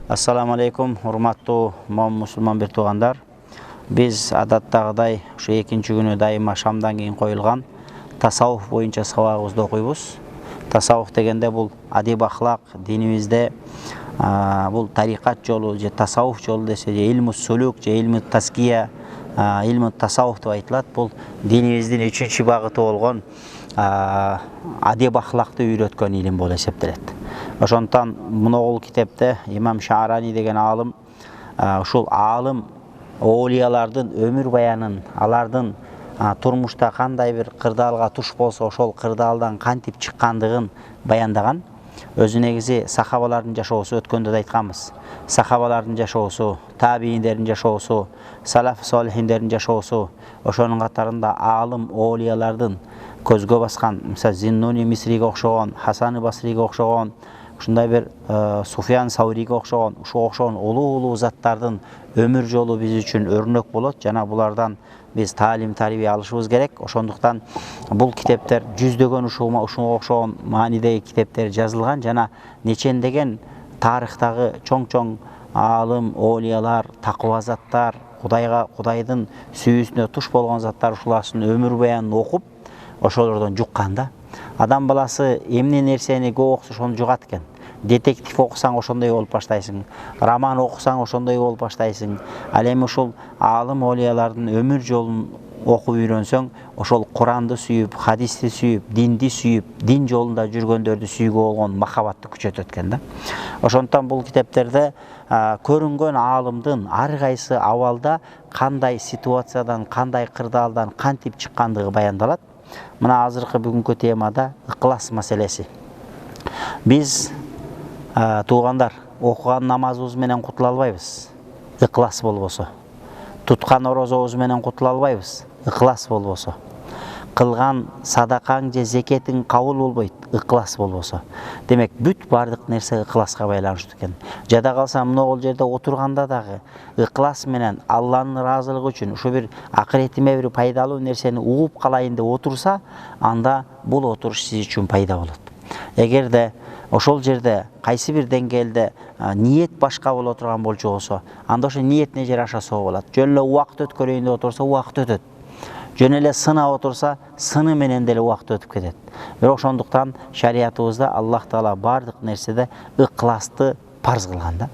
Ассаламу алейкум, урматтуу мусулман бир туугандар. Биз адаттагыдай ушу экинчи күнү дайыма шамдан кийин коюлган тасаввуф боюнча сабагыбызды окуйбуз. Тасаввуф дегенде бул адип ахлак, динибизде бул тарикат жолу же тасаввуф жолу десе, же илму сулук, же илму таския, илму тасаввуф деп айтылат. Бул динибиздин 3-чү багыты болгон адип ахлакты үйрөткөн илим болуп эсептелет. Ошондон мунул китепте имам Шаарани деген алым ушул алым оолиялардын өмүр баянын, алардын турмушта кандай бир кырдаалга туш болсо ошол кырдаалдан кантип чыккандыгын баяндаган. Өзү негизи сахабалардын жашоосу, өткөндө да айтканбыз. Сахабалардын жашоосу, табииндердин жашоосу, салаф солихиндердин жашоосу, ошонун катарында алым оолиялардын көзгө баскан, мисалы Зиннуни Мисриге окшогон, Хасан Басриге окшогон, ушундай бир Суфян Сауриге окшогон, ушуга окшогон улуу заттардын өмүр жолу биз үчүн өрнөк болот. Жана булардан биз таалим тарбия алышыбыз керек. Ошондуктан бул китептер жүздөгөн ушуга окшогон маанидеги китептер жазылган жана нечендеген тарыхтагы чоң алым, оолиялар, такыба заттар, Кудайдын сүйүүсүнө туш болгон заттар ушулардын өмүр баянын окуп, ошолордон жукканда адам баласы эмне нерсени көп окуса ошону жугат экен. Детектив окусаң ошондой болуп баштайсың, роман окусаң ошондой болуп баштайсың. Ал эми ушул алым оолиялардын өмүр жолун окуп үйрөнсөң, ошол Куранды сүйүп, хадисти сүйүп, динди сүйүп, дин жолунда жүргөндөрдү сүйгө болгон махабатты күчөтөт экен да. Ошондон бул китептерде көрүнгөн алымдын ар кайсы абалда кандай ситуациядан, кандай кырдаалдан кантип чыккандыгы баяндалат. Мына азыркы бүгүнкү темада ыклас маселеси. Биз туугандар окуган намазыбыз менен кутула албайбыз, ыклас болбосо. Туткан орозобуз менен кутула албайбыз, ыклас болбосо. Кылган садакаң же зекетиң кабыл болбойт, ыклас болбосо. Демек, бүт бардык нерсе ыкласка байланыштуу экен. Жада калса мына жерде отурганда дагы ыклас менен Алланын ыраазылыгы үчүн ушу бир акыретиме бир пайдалуу нерсени угуп калайын деп отурса, анда бул отуруш сиз үчүн пайда болот. Эгерде ошол жерде кайсы бир деңгээлде ниет башка боло турган болчу болсо, анда ошо ниетине жараша соо болот. Жөн эле убакыт өткөрөйүн деп отурса, убакыт өтөт. Жөн эле сынап отурса, сыны менен деле убакыт өтүп кетет. Бирок ошондуктан шариятыбызда Аллах Таала бардык нерседе ыкласты парз кылган да.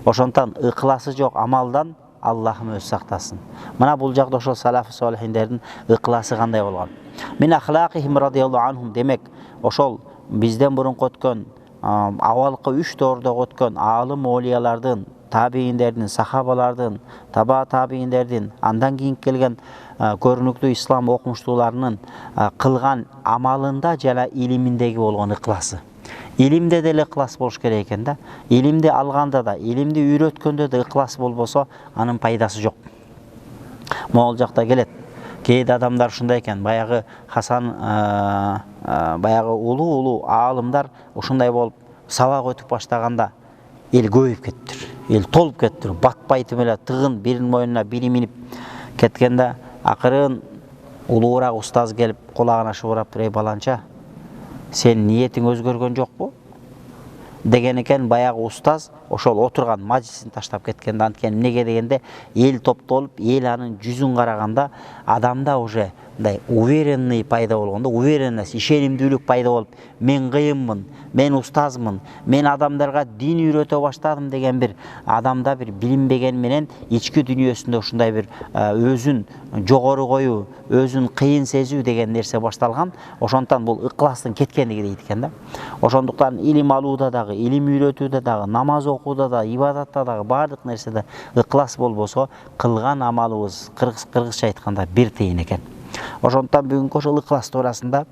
Ошондон ыкласы жок амалдан Аллахым өзү сактасын. Мына бул жакта ошол салаф солихиндердин ыкласы кандай болгон. Мин ахлакихим радиаллаху анхум, демек ошол бизден мурунку өткөн авалкы 3 доордогу өткөн алым оолиялардын, табииндердин, сахабалардын, таба табииндердин, андан кийин келген көрүнүктүү ислам окумуштууларынын кылган амалында жана илиминдеги болгон ыкласы. Илимде деле ыклас болуш керек экен да. Илимди алганда да, илимди үйрөткөндө да ыклас болбосо, анын пайдасы жок. Могул жакта келет. Кээде адамдар ушундай экен, баягы Хасан, баягы улуу аалымдар ушундай болуп сабак өтүп баштаганда эл көбөйүп кеттир. Эл толуп кеттир. Батпайтым эле тыгын биринин мойнуна бири минип кеткенде акырын улуураак устаз келип кулагына шыбырап, "Эй баланча, сен ниетиң өзгөргөн жокпу?" деген экен. Баягы устаз ошол отурган мажлисин таштап кеткен. Анткени эмнеге дегенде, эл топтолуп, эл анын жүзүн караганда адамда уже мындай уверенный пайда болгондо, уверенность, ишенимдүүлүк пайда болуп, мен кыйынмын, мен устазмын, мен адамдарга дин үйрөтө баштадым деген бир адамда бир билинбеген менен ички дүйнөсүндө ушундай бир өзүн жогору коюу, өзүн кыйын сезүү деген нерсе башталган. Ошондон бул ыкластын кеткендиги дейт экен да. Ошондуктан илим алууда дагы, илим үйрөтүүдө дагы, намаз окууда да, ибадатта дагы бардык нерседе ыклас болбосо, кылган амалыбыз кыргызча айтканда бир тыйын экен. Ошондон бүгүнкү ошол ыклас туурасында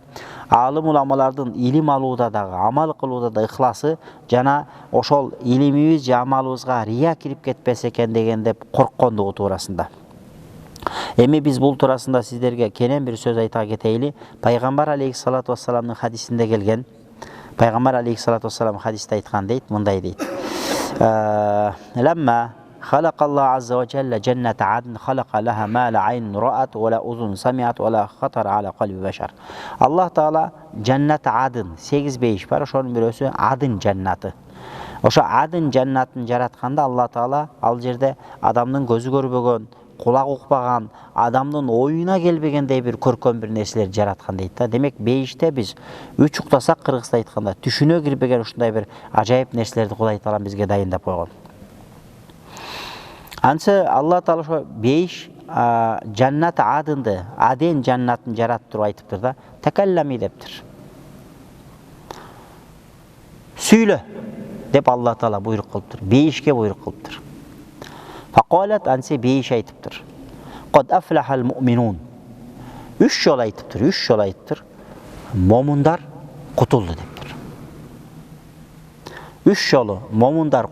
алым уламалардын илим алууда дагы, амал кылууда да ыкласы жана ошол илимибиз же амалыбызга рия кирип кетпесе экен деген деп корккондугу туурасында. Эми биз бул туурасында сиздерге кенен бир сөз айта кетейли. Пайгамбар алейхиссалату вассаламдын хадисинде келген. Пайгамбар алейхиссалату вассалам хадисте айткан дейт, мындай дейт. Ламма خلق الله عز وجل جنة عدن خلق لها ما لا عين رأت ولا أذن سمعت ولا خطر على قلب بشر. Allah Taala cennet adın 8 beyiş var. Şonun birisi adın cenneti. Ошо адын жаннатын жаратканда Алла Таала ал жерде адамдын көзү көрбөгөн, кулак укпаган, адамдын оюна келбегендей бир көркөм бир нерселерди жараткан дейт да. Демек бейиште биз үч уктасак кыргызча айтканда түшүнө кирбеген ушундай бир ажайып нерселерди Кудай Таала бизге дайындап койгон. Анча Алла Таала ошо бейиш жаннат адынды, аден жаннатын жаратып туруп айтыптыр да, такаллами дептир. Сүйлө деп Алла Таала буйрук кылыптыр. Бейишке буйрук кылыптыр. Фақалат ансе бейиш айтыптыр. Qad aflahal mu'minun. Үч жол айтыптыр. Момундар кутулду дептир. Үч жолу момундар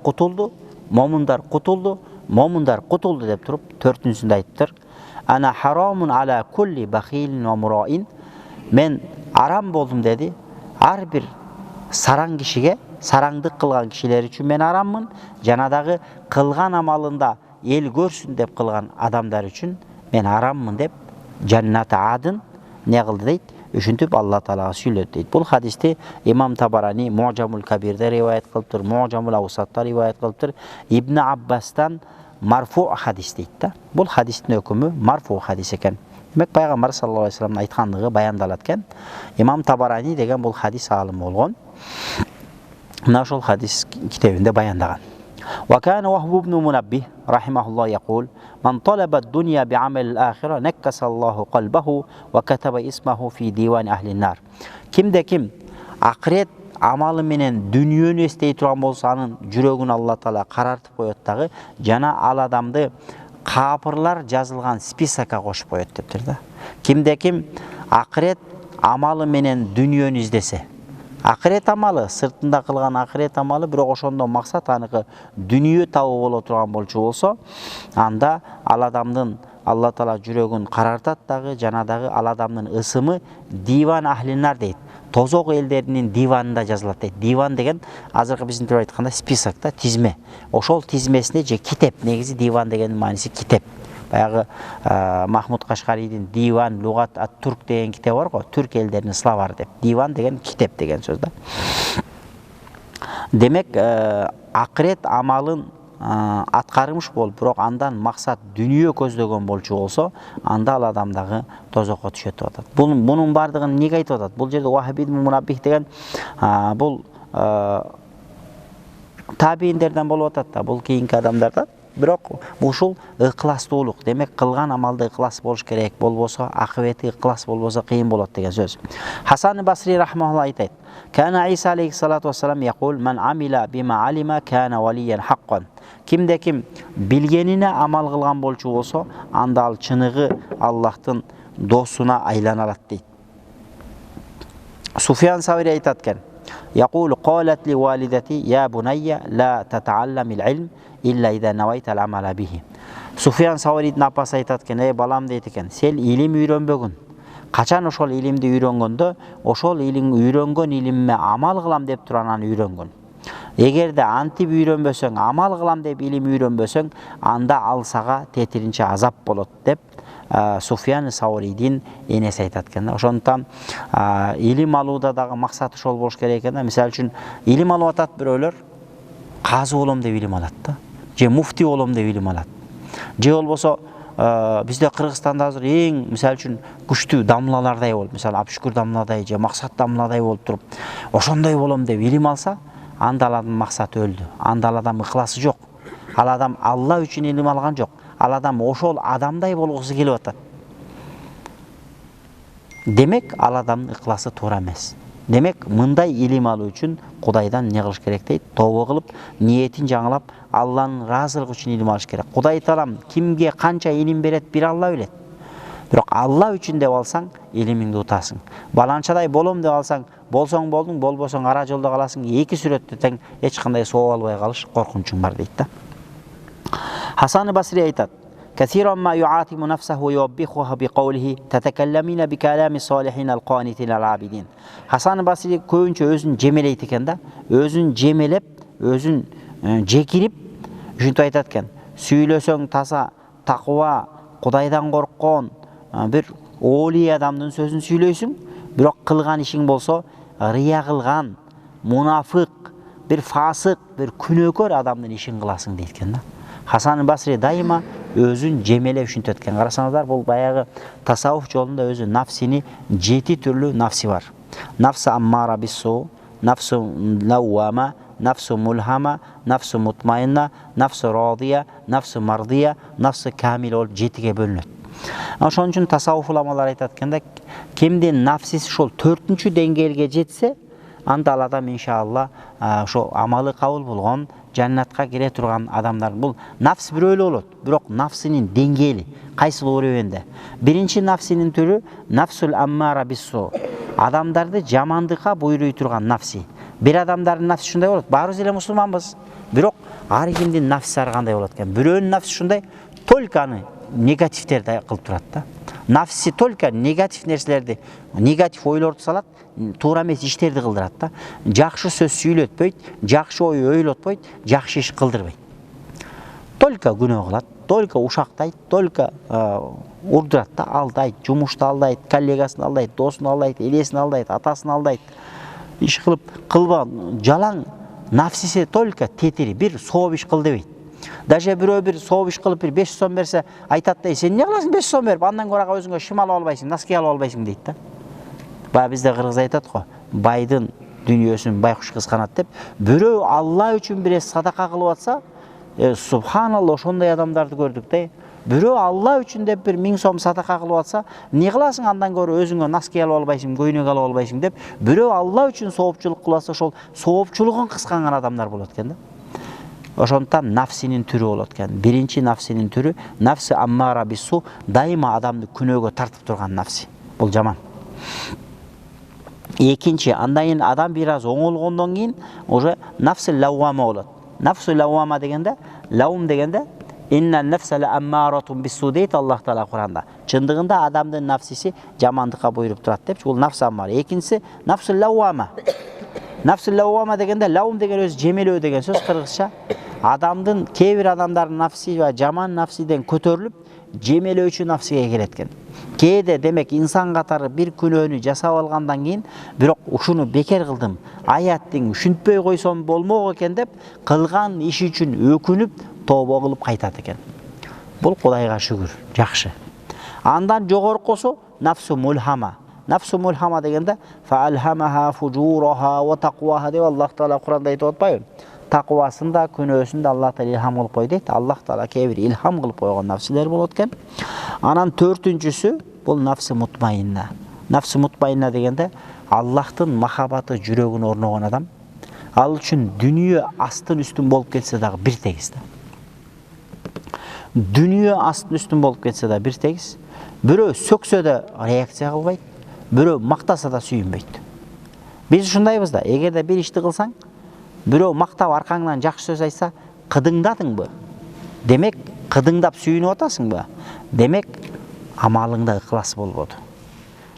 кутулду деп туруп, төртүнчүсүндө айтыптыр. Ана харамун ala kulli bakhilin wa mura'in. Мен арам болдум деди. Ар бир сараң кишиге, сараңдык кылган кишилер үчүн мен араммын. Жана дагы кылган амалында эл көрсүн деп кылган адамдар үчүн мен араммын деп жаннат адын не кылды дейт, үшүнтүп Алла Таалага сүйлөдү дейт. Бул хадисти Имам Табарани Муъжамул Кабирде риваят кылыптыр, Муъжамул Аусатта риваят кылыптыр. Ибн Аббастан марфу хадис дейт да. Бул хадистин өкүмү марфу хадис экен. Демек пайгамбар саллаллаху алейхи вассаламдын айткандыгы баяндалат экен. Имам Табарани деген бул хадис алымы болгон. Мына ошол хадис китебинде баяндаган. وكان وهب بن منبه رحمه الله يقول من طلب الدنيا بعمل الآخرة نكس الله قلبه وكتب اسمه في ديوان أهل النار. Kimde kim akhiret amalı menen dünyөнү эстей турган болсо анын жүрөгүн Алла Таала карартып коет дагы, жана ал адамды капырлар жазылган списокко кошуп коет дептир да. Kimde kim акирет амалы менен дүнүйөнү издесе, акирет амалы, сыртында кылган акирет амалы, бирок ошондо максат аныкы дүнүйө табуу боло турган болчу болсо, анда ал адамдын Алла Таала жүрөгүн карартат дагы, жана дагы ал адамдын ысымы диван ахлинар дейт. Тозок элдеринин диванында жазылат дейт. Диван деген азыркы биздин тилде айтканда список да, тизме. Ошол тизмесинде же китеп, негизи диван дегендин мааниси китеп. Баягы Махмуд Кашкарийдин Диван Лугат ат-Турк деген китеби бар го, түрк элдеринин словары деп. Диван деген китеп деген сөз да. Демек акирет амалын аткармыш болуп, бирок андан максат дүнүйө көздөгөн болчу болсо, анда ал адам дагы тозокко түшөт деп атат. Бунун бардыгын эмнеге айтып атат? Бул жерде Вахиб ибн Мунаббих деген бул табииндерден болуп атат да, бул кийинки адамдардан. Бирок ушул ыкластуулук, демек кылган амалда ыклас болуш керек, болбосо акыбети ыклас болбосо кыйын болот деген сөз. Хасан Басри рахмаулла айтат: "Кана Иса алейхиссалату вассалам якул: "Ман амила бима алима кана валиян хаккан." Кимде ким билгенине амал кылган болчу болсо, анда ал чыныгы Аллахтын досуна айлана алат дейт. Суфиян Саври айтат экен: "Якул қалат ли валидати я бунайя ла татааллам ил-илм илля иза навайта ал-амала бихи." Суфиян Савридин апасы айтат экен: "Эй балам" дейт экен, "Сен илим үйрөнбөгүн. Качан ошол илимди үйрөнгөндө, ошол үйрөнгөн илимме амал кылам деп туруп анан үйрөнгөн. Эгерде антип үйрөнбөсөң, амал кылам деп илим үйрөнбөсөң, анда ал сага тетиринче азап болот" деп Суфиян Савридин энеси айтат экен. Ошондуктан илим алууда дагы максат ошол болуш керек экен. Мисалы үчүн илим алып атат бирөөлөр, казы болом деп илим алат да, же муфти болом деп илим алат. Же болбосо бизде Кыргызстанда азыр эң мисалы үчүн күчтүү дамлалардай болуп, мисалы Абшүкүр дамладай же Максат дамладай болуп туруп, ошондой болом деп илим алса, анда ал адамдын максаты өлдү. Анда ал адам ыкласы жок. Ал адам Алла үчүн илим алган жок. Ал адам ошол адамдай болгусу келип атат. Демек ал адамдын ыкласы туура эмес. Демек мындай илим алуу үчүн Кудайдан не кылыш керек дейт? Тобо кылып, ниетин жаңылап, Алланын ыраазылыгы үчүн илим алыш керек. Кудай Таалам кимге канча илим берет, бир Алла билет. Бирок Алла үчүн деп алсаң, илимиңди утасың. Баланчадай болом деп алсаң, болсоң болдуң, болбосоң ара жолдо каласың. Эки сүрөттө тең эч кандай соо албай калыш коркунучуң бар дейт да. Хасан Басри айтат: "Касиран ма юатиму нафсаху юббихуха биқаулихи татакалламина бикалами салихин алқанитин алабидин." Хасан Басри көбүнчө өзүн жемелейт экен да, өзүн жемелеп, өзүн жекирип, ушинтип айтат экен: "Сүйлөсөң таза, такыба, Кудайдан корккон бир оли адамдын сөзүн сүйлөйсүң, бирок кылган ишиң болсо рыя кылган, мунафык, bir fasık, bir күнөөкөр адамдын ишин кыласың дейт экен да. Хасан Басри дайыма өзүн жемелеп ушинтип өткөн. Карасаңыздар, бул баягы тасаввуф жолунда өзү нафсини 7 түрлүү нафси бар. Нафсы аммара биссу, нафсы лаввама, нафсы мулхама, нафсы мутмайынна, нафсы радия, нафсы мардия, нафсы камил болуп 7ге бөлүнөт. Ошон үчүн тасаввуф уламалар айтат экенде, кимдин нафсиси ошол 4-чү деңгээлге жетсе, анда ал адам иншалла ошо амалы кабыл болгон, жаннатка кире турган адамдар. Бул нафс бирөөлө болот, бирок нафсинин деңгээли кайсыл уровенде? Биринчи нафсинин түрү нафсул аммара биссу. Адамдарды жамандыкка буйруй турган нафси. Бир адамдардын нафси ушундай болот. Баарыбыз эле мусулманбыз. Бирок ар кимдин нафси ар кандай болот экен. Бирөөнүн нафси ушундай, только аны негативтерди кылып турат да. Нафси только негатив нерселерди, негатив ойлорду салат, туура эмес иштерди кылдырат да. Жакшы сөз сүйлөтпөйт, жакшы ой ойлотпойт, жакшы иш кылдырбайт. Только күнөө кылат, только ушактайт, только урдурат да, алдайт, жумушта алдайт, коллегасын алдайт, досун алдайт, элесин алдайт, атасын алдайт. Иш кылып кылба, жалаң нафсисе только тетири, бир сооп иш кыл дебейт. Даже бирөө бир сооп иш кылып бир 500 сом берсе, айтат да, сен эмне кыласың 500 сом берип, андан көрө өзүңө шим алып албайсың, носки алып албайсың дейт да. Баягы бизде кыргыз айтат го, байдын дүйнөсүн байкуш кызганат деп, бирөө Алла үчүн бир садака кылып атса, субханалла, ошондой адамдарды көрдүк да. Бирөө Алла үчүн деп бир 1000 сом садака кылып атса, эмне кыласың андан көрө өзүңө носки алып албайсың, көйнөк алып албайсың деп, бирөө Алла үчүн соопчулук кылып атса, ошол соопчулугун кысканган адамдар болот экен да. Ошондон нафсинин түрү болот экен. Биринчи нафсинин түрү нафсы аммара биссу, дайыма адамды күнөөгө тартып турган нафси. Бул жаман. Экинчи, андан кийин адам бир аз оңолгондон кийин уже нафсы лаввама болот. Нафсы лаввама дегенде, лаум дегенде инна нафса ла аммаратун биссу дейт Аллах Таала Куранда. Чындыгында адамдын нафсиси жамандыкка буйруп турат деп, бул нафсы аммара. Экинчиси нафсы лаввама. Нафсы лаввама дегенде, лаум деген өзү жемелөө деген сөз кыргызча. Адамдын кээ бир адамдардын нафси ва жаман нафсиден көтөрүлүп, жемелөөчү нафсиге келет экен. Кээде демек инсан катары бир күнөөнү жасап алгандан кийин, бирок ушуну бекер кылдым, аяттын ушинтпөй койсом болмок экен деп, кылган иши үчүн өкүнүп, тобо кылып кайтат экен. Бул Кудайга шүгүр, жакшы. Андан жогоркусу нафсу мулхама. Нафсу мулхама дегенде фаалхамаха фужураха ва тaqwaha деп Аллах Таала Куранда айтып атпайбы? Тaqwaсын да, күнөөсүн да Аллах Таала илхам кылып кой дейт. Аллах Таала кээ бир илхам кылып койгон нафсилер болот экен. Анан төртүнчүсү бул нафсы мутмайынна. Нафсы мутмайынна дегенде Аллахтын махабаты жүрөгүнө орногон адам. Ал үчүн дүнүйө астын үстүн болуп кетсе дагы бир тегиз да. Дүнүйө астын үстүн болуп кетсе да бир тегиз. Бирөө сөксө да реакция кылбайт, бирөө мактаса да сүйүнбөйт. Биз ушундайбыз да, эгерде бир ишти кылсаң, бирөө мактап аркаңдан жакшы сөз айтса, кыдыңдадыңбы? Демек, кыдыңдап сүйүнүп атасыңбы? Демек, амалыңда ыклас болбоду.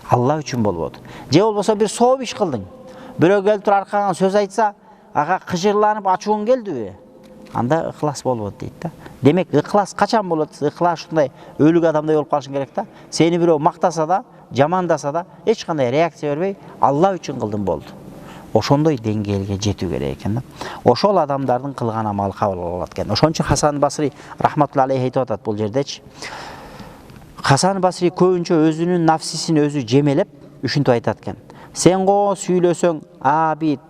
Алла үчүн болбоду. Же болбосо бир сооп иш кылдың. Бирөө келип туруп аркаңан сөз айтса, ага кыжырланып ачууң келдиби? Анда ыклас болбойт дейт да. Демек, ыклас качан болот? Ыклас ушундай өлүк адамдай болуп калышың керек да. Сени бирөө мактаса да, жамандаса да, эч кандай реакция бербей, Алла үчүн кылдым болду. Ошондой деңгээлге жетүү керек экен да. Ошол адамдардын кылган амалы кабыл болот экен. Ошон үчүн Хасан Басри рахматулла алейхи айтып атат бул жердечи. Хасан Басри көбүнчө өзүнүн нафсисин өзү жемелеп, ушинтип айтат экен. Сен го сүйлөсөң, абид,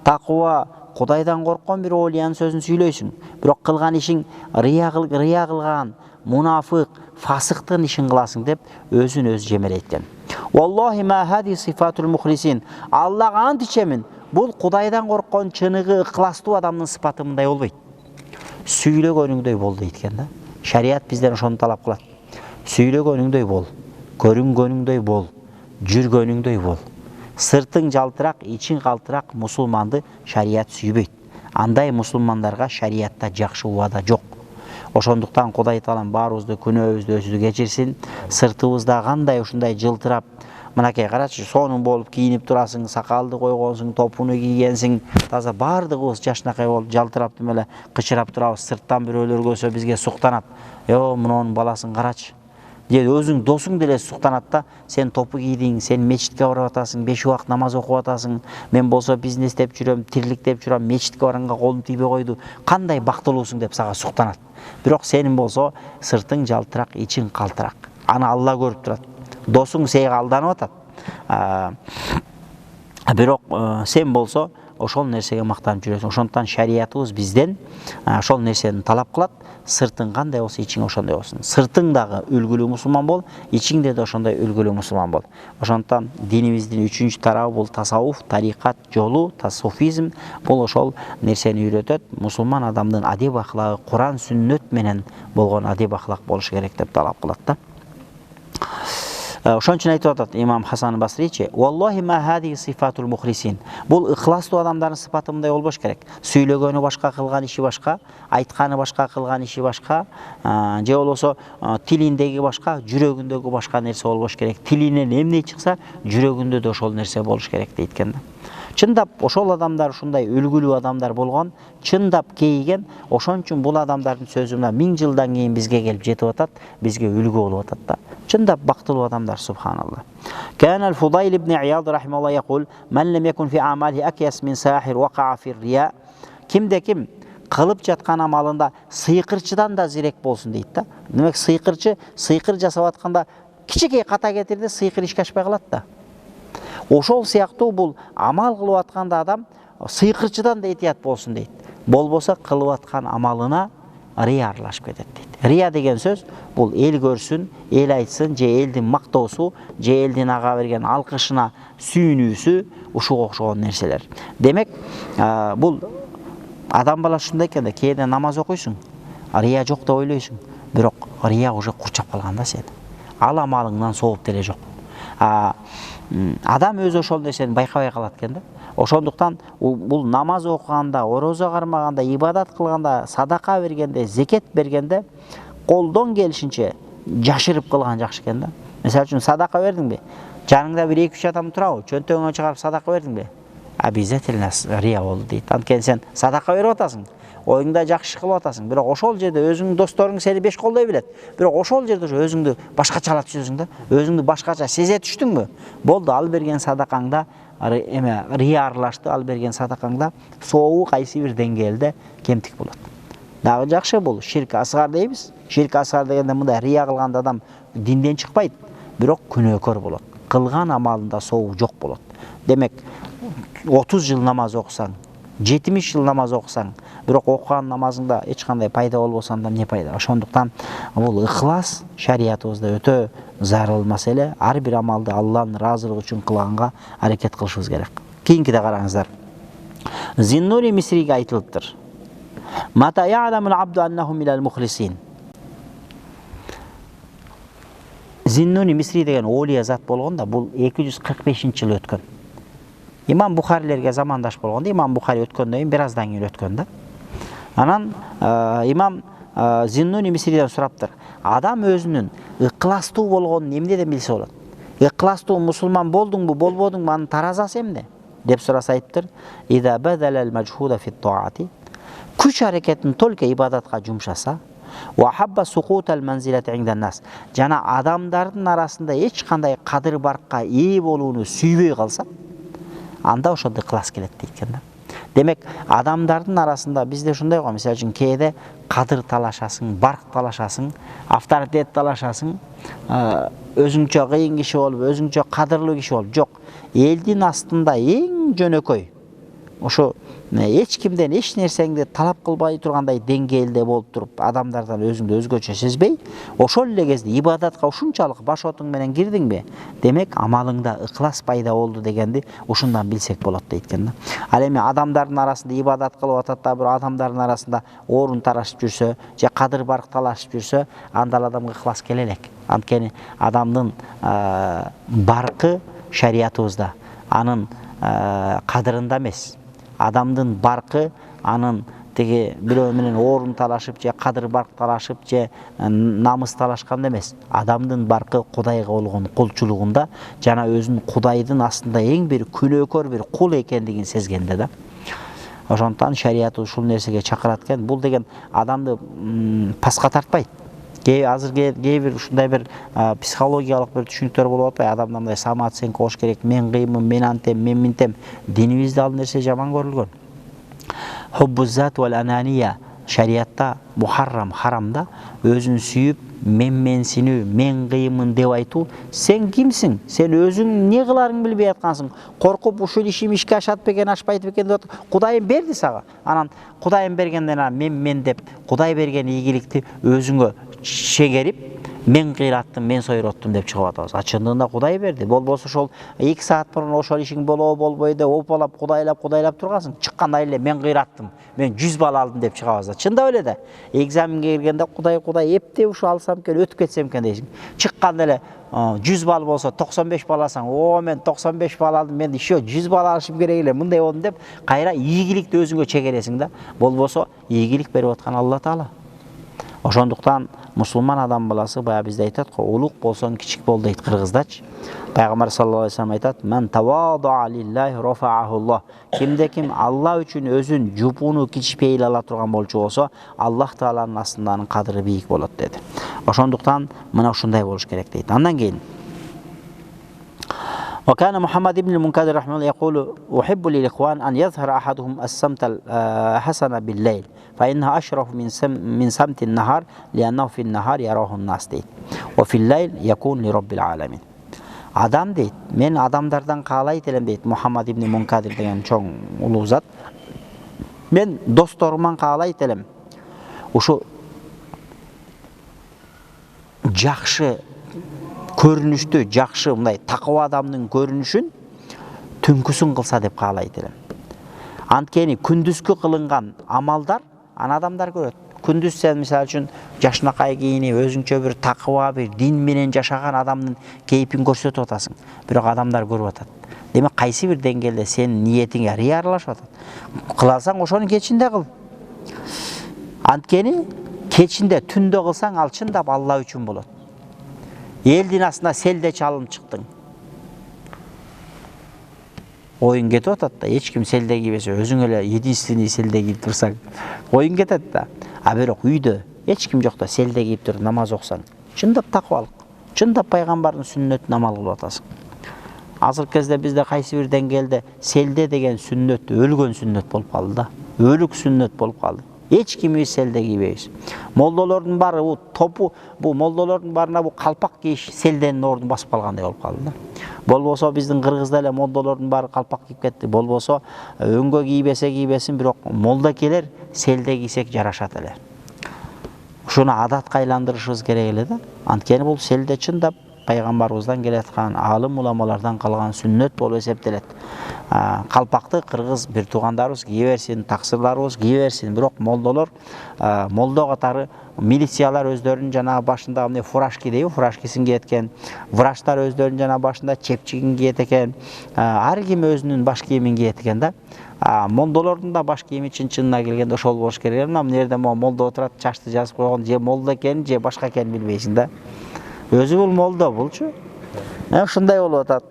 таква, Кудайдан корккон бир олиянын сөзүн сүйлөйсүң. Бирок кылган ишиң рия кылган, мунафык, фасыктын ишин кыласың деп өзүн өзү жемелейт экен. Валлахи ма хади сифатул мухлисин. Аллага ант ичемин, бул Кудайдан корккон чыныгы ыкластуу адамдын сыпаты мындай болбойт. Сүйлөгөнүңдөй бол дейт экен да. Шарият бизден ошону талап кылат. Сүйлөгөнүңдөй бол, көрүнгөнүңдөй бол, жүргөнүңдөй бол. Сыртың жалтырак, ичиң калтырак мусулманды шарият сүйбөйт. Андай мусулмандарга шариятта жакшы убада жок. Ошондуктан Кудай Таалам баарыбызды күнөөбүздү өзү кечирсин. Сыртыбызда кандай ушундай жылтырап, мынакей карачы, сонун болуп кийинип турасың, сакалды койгонсуң, топуну кийгенсиң, таза баардыгыбыз жашнакай болуп жалтырап кычырап турабыз. Сырттан бирөөлөр көрсө бизге суктанат. Мунун баласын карачы. же өзүң досуң деле суктанат да, сен топу кийдиң, сен мечитке барып атасың, 5 убакыт намаз окуп атасың, мен болсо бизнес деп жүрөм, тирилик деп жүрөм, мечитке барганга колум тийбей койду, кандай бактылуусуң деп сага суктанат. Бирок сенин болсо сыртың жалтырак, ичиң калтырак. Аны Алла көрүп турат. Досуң сага алданып атат. Бирок сен болсо ошол нерсеге мактанып жүрөсүң. Ошондуктан шариятыбыз бизден ошол нерсени талап кылат. Сыртың кандай болсо, ичиң ошондой болсун. Сыртың дагы үлгүлүү мусулман бол, ичиңде да ошондой үлгүлүү мусулман бол. Ошондуктан динибиздин 3-чү тарабы бул тасаввуф, тарикат жолу, тасуфизм. Бул ошол нерсени үйрөтөт. Мусулман адамдын адеп аклагы Куран, сүннөт менен болгон адеп аклак болуш керек деп талап кылат да. Ошон үчүн айтып атат имам Хасан Басричи: "Валлахи ма хади сифатул мухлисин." Бул ыхластуу адамдардын сыпаты мындай болбош керек. Сүйлөгөнү башка, кылган иши башка, айтканы башка, кылган иши башка, же болбосо тилиндеги башка, жүрөгүндөгү башка нерсе болбош керек. Тилинен эмне чыкса, жүрөгүндө да ошол нерсе болуш керек дейт экен да. Чындап ошол адамдар ушундай үлгүлүү адамдар болгон, чындап кейиген, ошон үчүн бул адамдардын сөзү мына 1000 жылдан кийин бизге келип жетип атат, бизге үлгү болуп атат да. Чындап бактылуу адамдар, субханалла. Кана Фудайл ибн Ияд рахималлаху якул: "Ман лам якун фи амали акяс мин сахир ваqa фи рия." Кимде ким кылып жаткан амалында сыйкырчыдан да зирек болсун дейт да. Демек сыйкыр жасап атканда кичикей ката кетирди, сыйкыр ишке ашпай калат да. Ошол сыяктуу бул амал кылып атканда адам сыйкырчыдан да этият болсун дейт. Болбосо кылып аткан амалына рия аралашып кетет дейт. Рия деген сөз бул эл көрсүн, эл айтсын, же элдин мактоосу, же элдин ага берген алкышына сүйүнүүсү, ушуга окшогон нерселер. Демек, бул адам баласы ушундай экен да, кээде намаз окуйсуң, рия жок деп ойлойсуң, бирок рия уже курчап калган да сени. Ал амалыңдан сооп деле жок. Адам өзү ошол нерсени байкабай калат экен да. Ошондуктан бул намаз окуганда, орозо кармаганда, ибадат кылганда, садака бергенде, зекет бергенде колдон келишинче жашырып кылган жакшы экен да. Мисалы үчүн садака бердиңби? Жаныңда бир 2-3 адам турабы? Чөнтөгүңөн чыгарып садака бердиңби? Обязательно рия болду дейт. Анткени сен садака берип атасың, оюңда жакшы кылып атасың, бирок ошол жерде өзүңдүн досторуң сени беш колдой билет. Бирок ошол жерде өзүңдү башкачалап түшөсүң да, өзүңдү башкача сезе түштүңбү? Болду, ал берген садакаңда рия аралашты, ал берген садакаңда сообу кайсы бир деңгээлде кемтик болот. Дагы жакшы бул ширк асгар дейбиз. Ширк асгар дегенде мындай рия кылганда адам динден чыкпайт, бирок күнөөкөр болот. Кылган амалында сообу жок болот. Демек, 30 жыл намаз окусаң, 70 жыл намаз окусаң, бирок окуган намазыңда эч кандай пайда болбосо анда эмне пайда? Ошондуктан бул ыхлас шариятыбызда өтө зарыл маселе. Ар бир амалды Алланын ыраазылыгы үчүн кылганга аракет кылышыбыз керек. Кийинкиде караңыздар. Зиннури Мисриге айтылыптыр. Мата я'ламул абду аннаху минал мухлисин. Зиннури Мисри деген олия зат болгон да, бул 245-жыл өткөн. Имам Бухарилерге замандаш болгондо, Имам Бухари өткөндөн кийин бир аздан кийин өткөн да. Анан имам Зиннури Мисриден сураптыр. Адам өзүнүн ыкластуу болгонун эмнеден билсе болот? Ыкластуу мусулман болдуңбу, болбодуңбу, анын таразасы эмне? Деп сураса айттыр. Ида бадалал majhuda fi taati. Күч аракетин только ибадатка жумшаса, ва хабба суқутал манзилати индан нас. Жана адамдардын арасында эч кандай кадыр баркка ээ болууну сүйбөй калса, анда ошондо ыклас келет дейт экен да. Демек, адамдардын арасында бизде ушундай го, мисалы үчүн кээде кадыр талашасың, барк талашасың, авторитет талашасың, өзүңчө кыйын киши болуп, өзүңчө кадырлуу киши болуп, жок. Элдин астында эң жөнөкөй, ошо эч кимден эч нерсеңди талап кылбай тургандай деңгээлде болуп туруп, адамдардан өзүңдү өзгөчө сезбей, ошол эле кезде ибадатка ушунчалык баш отуң менен кирдиңби? Демек, амалыңда ыклас пайда болду дегенди ушундан билсек болот дейт экен да. Ал эми адамдардын арасында ибадат кылып атат да, бир адамдардын арасында орун тарашып жүрсө, же кадыр барк талашып жүрсө, анда адамга ыклас келе элек. Анткени адамдын баркы шариятыбызда анын кадырында эмес. Адамдын баркы анын теги бирөө менен орун талашып же кадыр барк талашып же намыс талашканда эмес. Адамдын баркы Кудайга болгон кулчулугунда жана өзүнүн Кудайдын астында эң бир күнөөкөр бир кул экендигин сезгенде да. Ошондуктан шарият ушул нерсеге чакырат экен. Бул деген адамды паска тартпайт. Азыр кейбір ушундай бир психологиялык бир түшүнүктөр болуп атпайбы? Адамда мындай самооценка болуш керек. Мен кыймын, мен антем, мен минтем. Динибизде ал нерсе жаман көрүлгөн. Хуббуззат вал анания шариатта мухаррам, харамда өзүн сүйүп, менсинүү, мен кыймын деп айтуу. Сен кимсиң? Сен өзүң не кыларыңды билбей аткансың. Коркуп ушул ишим ишке ашат бекен, ашпайт бекен деп Кудайым берди сага. Анан Кудайым бергенден мен деп Кудай берген ийгиликти өзүңө шегерип, мен кыйраттым, мен сойроттум деп чыгып атабыз. Чындыгында Кудай берди. Болбосо ошол 2 саат мурун ошол ишиң болбойду, опалап, кудайлап тургансың. Чыкканда эле мен кыйраттым, мен 100 балл алдым деп чыгабыз. Чындап эле да. Экзаменге киргенде Кудай эптеп ушу алсам экен, өтүп кетсем экен дейсиң. Чыкканда эле 100 балл болсо 95 балл алсаң, мен 95 балл алдым, мен еще 100 балл алышым керек эле, мындай болдум деп кайра ийгиликти өзүңө чегересиң да. Болбосо ийгилик берип аткан Алла Таала. Ошондуктан мусулман адам баласы баягы бизде айтат го, улук болсоң кичик бол дейт кыргыздачы. Пайгамбар саллаллаху алейхи вассалам айтат: "Мен тавадаа лиллахи рафаахуллах." Кимде ким Алла үчүн өзүн жупууну кичипейил ала турган болчу болсо, Аллах Тааланын астында анын кадыры бийик болот деди. Ошондуктан мына ушундай болуш керек дейт. Андан кийин وكان محمد بن المنكدر رحمه الله يقول: أحب للإخوان أن يظهر أحدهم الصمت الحسن بالليل فإنها أشرف من صمت النهار لأنه في النهار يراه الناس deyt. وفي الليل يكون لرب العالمين. Адам дейт, мен адамдардан каалайт элем дейт, Мухаммад ибн Мункадир деген чоң улуу зат. Мен досторуман каалайт элем. Ушу жакшы көрүнүштү, жакшы мындай такыва адамдын көрүнүшүн түнкүсүн кылса деп каалайт элем. Анткени күндүзгү кылынган амалдар аны адамдар көрөт. Күндүз сен мисалы үчүн жашнакай кийинип, өзүңчө бир такыва, бир дин менен жашаган адамдын кейпин көрсөтүп атасың. Бирок адамдар көрүп атат. Демек кайсы бир деңгээлде сенин ниетиңе рия аралашып атат. Кыласаң ошону кечинде кыл. Анткени кечинде, түндө кылсаң ал чындап Алла үчүн болот. Элдин астына селде чалынып чыктың. Oyun кетип атат да, эч ким селде кийбесе, өзүң эле единственный селде кийип турсаң, oyun кетет да. А бирок үйдө эч ким жокта селде кийип туруп намаз окусаң, чындап такыбалык, чындап пайгамбардын сүннөтүн амал кылып атасың. Азыркы кезде бизде кайсы бир деңгээлде селде деген сүннөт өлгөн сүннөт болуп калды да. Өлүк сүннөт болуп калды. Эч кимибиз селде кийбейбиз. Молдолордун баары бу молдолордун баарына бу калпак кийиш селденин ордун басып калгандай болуп калды да. Болбосо биздин Кыргызда эле молдолордун баары калпак кийип кетти. Болбосо өңгө кийбесе кийбесин, бирок молдакелер селде кийсек жарашат эле. Ушуну адатка айландырышыбыз керек эле да. Анткени бул селде чындап пайгамбарыбыздан келаткан, алым уламалардан калган сүннөт болуп эсептелет. Калпакты кыргыз бир туугандарыбыз кие берсин, таксырларыбыз кие берсин, бирок молдолор, молдо катары милициялар өздөрүнүн жана башында мындай фуражки дейби, фуражкисин кийет экен. Врачтар өздөрүнүн жана башында чепчигин кийет экен. Ар ким өзүнүн баш кийимин кийет экен да. Молдолордун да баш кийими чын-чынына келгенде ошол болуш керек. Мына жерде молдо отурат, чачты жазып койгон, же молдо экенин, же башка экенин билбейсиң да. Өзү бул молдо булчу. Ушундай болуп атат.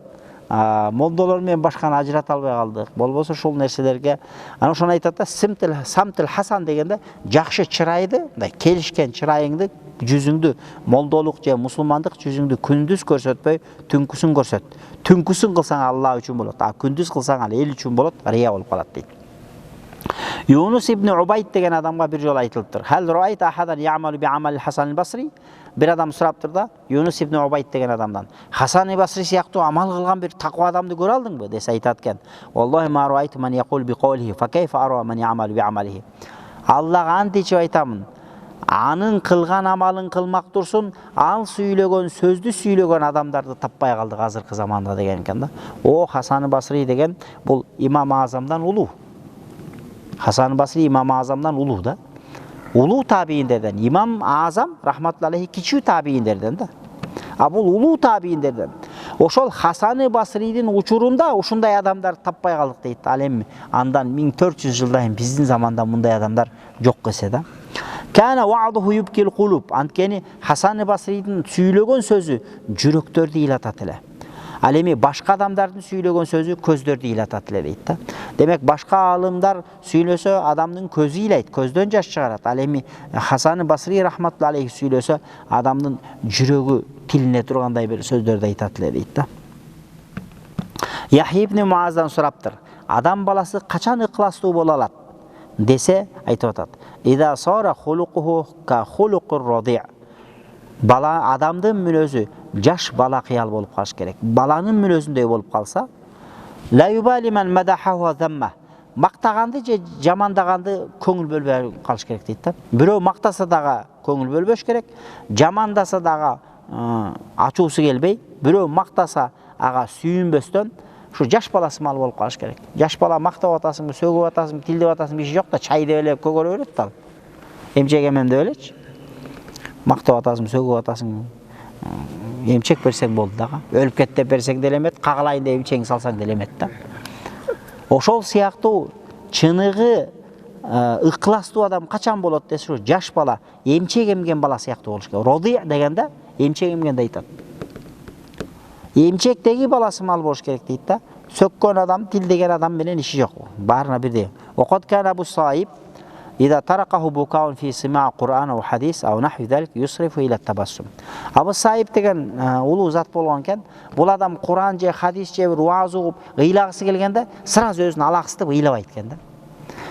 Молдолор менен башканы ажырата албай калдык. Болбосо ушул нерселерге, ана ошону айтат да, самтил хасан дегенде жакшы чырайды, мындай келишкен чырайыңды, жүзүңдү, молдолук же мусулмандык жүзүңдү күндүз көрсөтпөй, түнкүсүн көрсөт. Түнкүсүн кылсаң Алла үчүн болот, күндүз кылсаң ал эл үчүн болот, рия болуп калат дейт. Юнус ибн Убайд деген адамга бир жолу айтылыптыр. Хал раайта ахадан я'малу би амали Хасан аль-Басри? Bir adam сұраптыр да, Юнус ибн Убайд деген адамдан, Хасан ибн-Басри сыяктуу амал кылган бир таква адамды көрө алдыңбы десе айтат экен. Валлахи ма раайту ман якул би каулихи, фа кайфа ара ман я'малу би амалихи. Аллага ант ичип айтамын. Анын кылган амалын кылмак турсун, ал сүйлөгөн сөздү сүйлөгөн адамдарды таппай калдык азыркы заманда деген экен да. О Хасан ибн-Басри деген бул имам Азамдан улуу. Хасан ибн-Басри имам Азамдан улуу да. Улуу табииндерден, имам Азам рахматуллахи алейхи кичүү табииндерден да. Бул улуу табииндерден. Ошол Хасан ибн-Басридин учурунда ушундай адамдар таппай калдык дейт. Ал эми андан 1400 жылдан кийин биздин заманда мындай адамдар жок эсе да. Кана вa'духу юбкил кулуб. Анткени Хасан ибн-Басридин сүйлөгөн сөзү жүрөктөрдү ыйлатат эле. Ал эми башка адамдардын сүйлөгөн сөзү көздөрдү ыйлатат эле дейт да. Демек башка аалымдар сүйлөсө адамдын көзү ыйлайт, көздөн жаш чыгарат. Ал эми Хасан Басри рахматулла алейхи сүйлөсө адамдын жүрөгү тилине тургандай бир сөздөрдү айтат эле дейт да. Яхи ибн Муаздан сураптыр. Адам баласы качан ыкластуу боло алат десе айтып атат. Ида сара хулукуху ка хулукур радиъ. Бала адамдын мүнөзү жаш бала кыял болуп калыш керек. Баланын мүнөзүндөй болуп калса, ла юбали ман мадахаху ва замма. Мактаганды же жамандаганды көңүл бөлбөй калыш керек дейт да. Бирөө мактаса дагы көңүл бөлбөш керек, жамандаса дагы ачуусу келбей, бирөө мактаса ага сүйүнбөстөн ушу жаш бала сымал болуп калыш керек. Жаш бала мактап атасыңбы, сөгүп атасыңбы, тилдеп атасыңбы иши жок да, чай деп эле көгөрө берет да. Эмчек эмем деп элечи. Мактап атасыңбы, сөгүп атасыңбы, эмчек берсең болду дагы. Өлүп кет деп берсең деле эмет, кагалайын деп эмчегиңди салсаң деле эмет да. Ошол сыяктуу чыныгы ыкластуу адам качан болот десе, ушу жаш бала, эмчек эмген бала сыяктуу болуш керек. Роди дегенде эмчек эмгенди айтат. Эмчектеги баласы мал болуш керек дейт да. Сөккөн адам, тилдеген адам менен иши жок. Баарына бирдей. Окот кан Абу Саиб ида таракаху букаун фи симаа Кур'ан ва хадис ау нахви залик юсрифу иля табассум. Абу Саиб деген улуу зат болгон экен. Бул адам Кур'ан же хадис же бир уаз угуп ыйлагысы келгенде сразу өзүн алаксытып ыйлабайт экен да.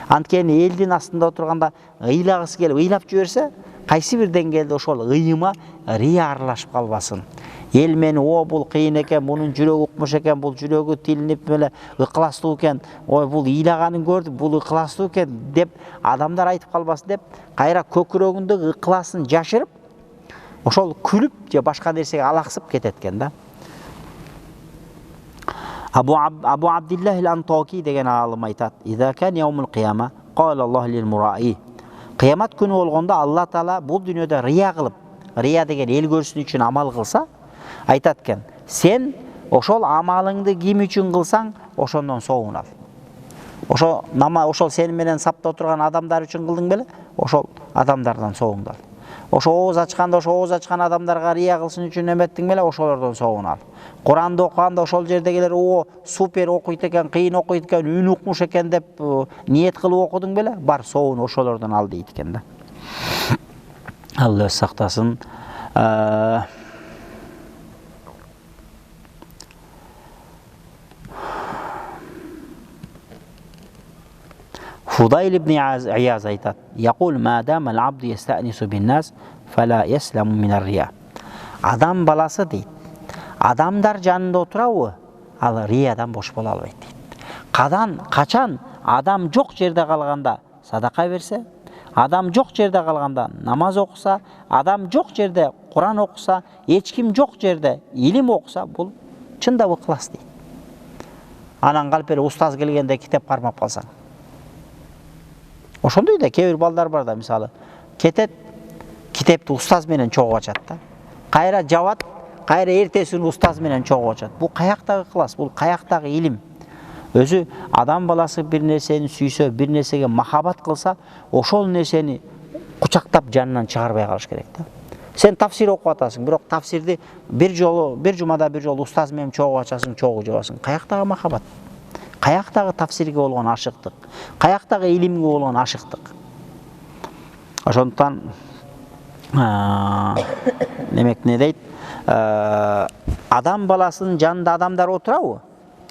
Анткени элдин астында отурганда ыйлагысы келип ыйлап жиберсе, кайсы бир деңгээлде ошол ыйыма рия аралашып калбасын. Ел мени бул кыйын экен, мунун жүрөгү укмуш экен, бул жүрөгү тилинип эле ыкластуу экен, бул ыйлаганын көрдү, бул ыкластуу экен деп адамдар айтып калбасын деп, кайра көкүрөгүндөгү ыкласын жашырып, ошол күлүп же башка нерсеге алаксып кетет экен да. Абу Абдиллах ал-Антоки деген аалым айтат: "Иза кан яумул кыяма, кала Аллаху лил мураи." Кыямат күнү болгондо Алла Таала бул дүйнөдө рия кылып, рия деген эл көрсүн үчүн амал кылса, айтат экен: "Сен ошол амалыңды ким үчүн кылсаң, ошондон соогун ал." Ошол сени менен сапта отурган адамдар үчүн кылдың беле? Ошол адамдардан соогун ал. Ошо ооз ачканда, ошо ооз ачкан адамдарга рия кылсын үчүн эметтиң беле? Ошолордон соогун ал. Куранды окуганда ошол жердегилер супер окуйт экен, кыйын окуйт экен, үн укмуш экен деп ниет кылып окудуң беле? Бар, соогун ошолордон ал дейт экен да. Алла сактасын. Фудайл ибн Ияз айтат: "Якул ма дама ал-абду ястаънису бин-нас, фала ясламу мин-ар-рия." Адам баласы дейт, адамдар жанында отурабы, ал риядан бош боло албайт дейт. Качан адам жок жерде калганда садака берсе, адам жок жерде калганда намаз окуса, адам жок жерде Куран окуса, эч ким жок жерде илим окуса, бул чындап ыклас дейт. Анан калп эле устаз келгенде китеп кармап калсаң. Ошондой да кээ бир балдар бар да, мисалы, кетет, китепти устаз менен чогуп ачат да. Кайра жабат, кайра эртеси күнү устаз менен чогуп ачат. Бул каяктагы ыкылас, бул каяктагы илим. Өзү адам баласы бир нерсени сүйсө, бир нерсеге махабат кылса, ошол нерсени кучактап жанынан чыгарбай калыш керек да. Сен тафсир окуп атасың, бирок тафсирди бир жумада бир жолу устаз менен чогуп ачасың, чогуп жабасың. Каяктагы махабат? Каяктагы тафсирге болгон ашыктык? Каяктагы илимге болгон ашыктык? Ошондуктан демек не дейт? Адам баласынын жанында адамдар отурабы?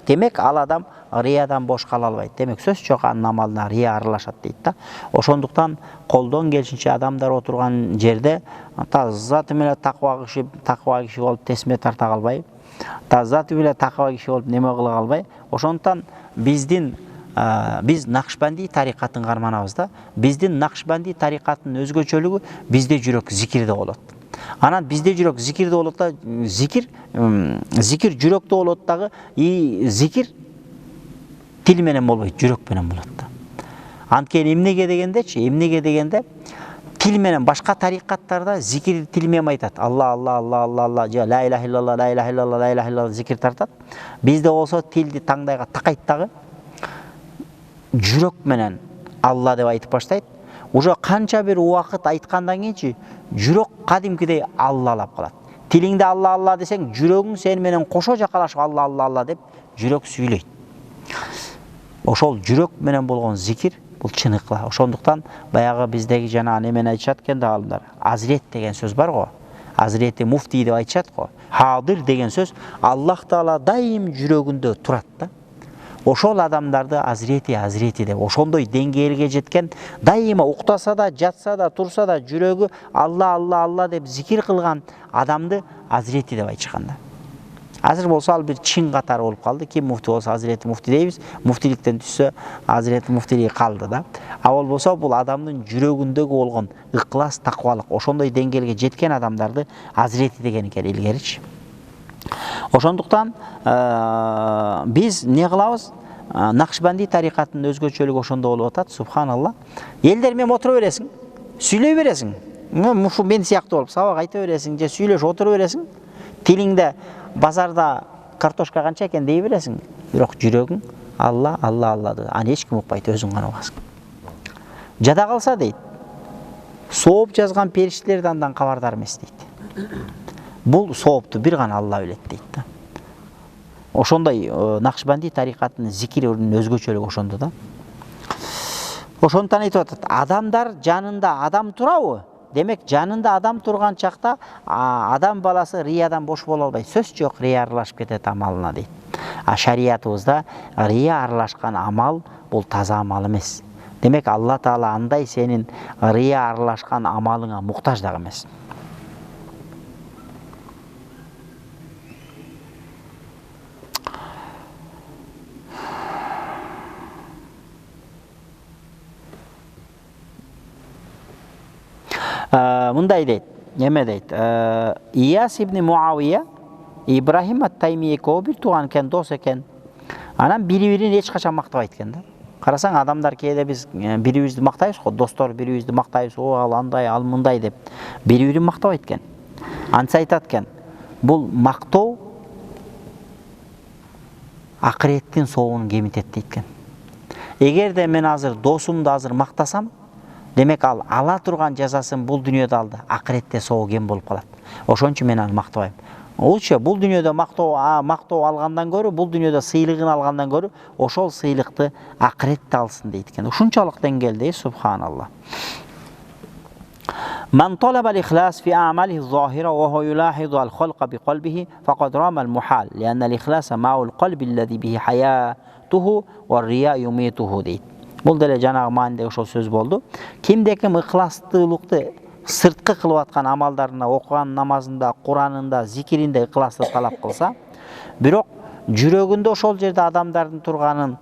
Демек ал адам риядан бош кала албайт. Демек сөз жок, анын амалына рия аралашат дейт да. Ошондуктан колдон келишинче адамдар отурган жерде заты менен таква киши болуп тесме тарта калбай, заты менен таква киши болуп неме кыла калбай. Ошондуктан биз Накшбанди тарикатын карманабыз да. Биздин Накшбанди тарикатынын өзгөчөлүгү бизде жүрөк зикирде болот. Анан бизде жүрөк зикирде болот да, зикир жүрөктө болот дагы, зикир тил менен болбойт, жүрөк менен болот да. Анткени эмнеге дегенде тил менен башка тарикаттарда зикир тил менен айтат. Алла, Алла, Алла, Алла, Алла, же ла иляха илlallah, ла иляха илlallah, ла иляха илlallah зикир тартат. Бизде болсо тилди таңдайга такайт дагы, жүрөк менен Алла деп айтып баштайт. Уже канча бир убакыт айткандан кийинчи жүрөк кадимкидей аллалап калат. Тилиңде Алла Алла десең, жүрөгүң сен менен кошо жакалашып Алла Алла Алла деп жүрөк сүйлөйт. Ошол жүрөк менен болгон зикир бул чын ыкла. Ошондуктан баягы биздеги жана немени айтышат экен да алымдар. Азирет деген сөз бар го. Азирети муфти деп айтышат го. Хадир деген сөз Аллах Таала дайым жүрөгүндө турат да. Ошол адамдарды азирети деп, ошондой деңгээлге жеткен, дайыма уктаса да, жатса да, турса да жүрөгү Алла Алла Алла деп зикир кылган адамды азирети деп айтышкан да. Азыр болсо ал бир чин катары болуп калды. Ким муфти болсо азирети муфти дейбиз. Муфтиликтен түшсө азирети муфтилиги калды да. А болбосо бул адамдын жүрөгүндөгү болгон ыклас, таквалык, ошондой деңгээлге жеткен адамдарды азирети деген экен илгеричи. Ошондуктан биз не кылабыз? Накшбанди тарикатынын өзгөчөлүгү ошондо болуп атат. Субханалла. Элдер менен отура бересиң, сүйлөй бересиң. Мушу мен сыяктуу болуп сабак айта бересиң же сүйлөшүп отура бересиң. Тилиңде базарда картошка канча экен дей бересиң. Бирок жүрөгүң Алла Алла Алла. Аны эч ким укпайт, өзүң гана угасың. Жада калса дейт, сооп жазган периштелер да андан кабардар эмес дейт. Бул соопту бир гана Алла билет дейт да. Ошондой Накшбанди тарикатынын зикиринин өзгөчөлүгү ошондо да. Ошондон айтып атат, адамдар жанында адам турабы? Демек, жанында адам турган чакта адам баласы риядан бош боло албайт. Сөз жок, рия аралашып кетет амалына дейт. А шариятыбызда рия аралашкан амал бул таза амал эмес. Демек, Алла Таала андай сенин рия аралашкан амалыңа муктаж дагы эмес. Мындай дейт, неме дейт, Ияс ибн Муавия, Ибрахим ат-Тайми экөө бир тууган экен, дос экен. Анан бири-бирин эч качан мактабайт экен да. Карасаң, адамдар кээде биз бири-бирибизди мактайбыз го, достор бири-бирибизди мактайбыз, о ал андай, ал мындай деп. Бири-бирин мактабайт экен. Антса айтат экен, бул мактоо акыреттин соогун кемитет дейт экен. Эгерде мен азыр досумду азыр мактасам, демек ал ала турган жазасын бул дүйнөдө алды, акыретте соого кем болуп калат. Ошон үчүн мен аны мактабайм. Лучше бул дүйнөдө мактоо алгандан көрө, бул дүйнөдө сыйлыгын алгандан көрө, ошол сыйлыкты акыретте алсын дейт экен. Ушунчалык деңгээлде, субханалла. من طلب الإخلاص في أعماله الظاهرة وهو يلاحظ الخلق بقلبه فقد رام المحال لأن الإخلاص مع القلب الذي به حياته والرياء يميته дейт. Бул деле жанагы маанидеги ошол сөз болду. Кимде ким ыкластуулукту сырткы кылып аткан амалдарына, окуган намазында, Куранында, зикиринде ыкласты талап кылса, бирок жүрөгүндө ошол жерде адамдардын турганын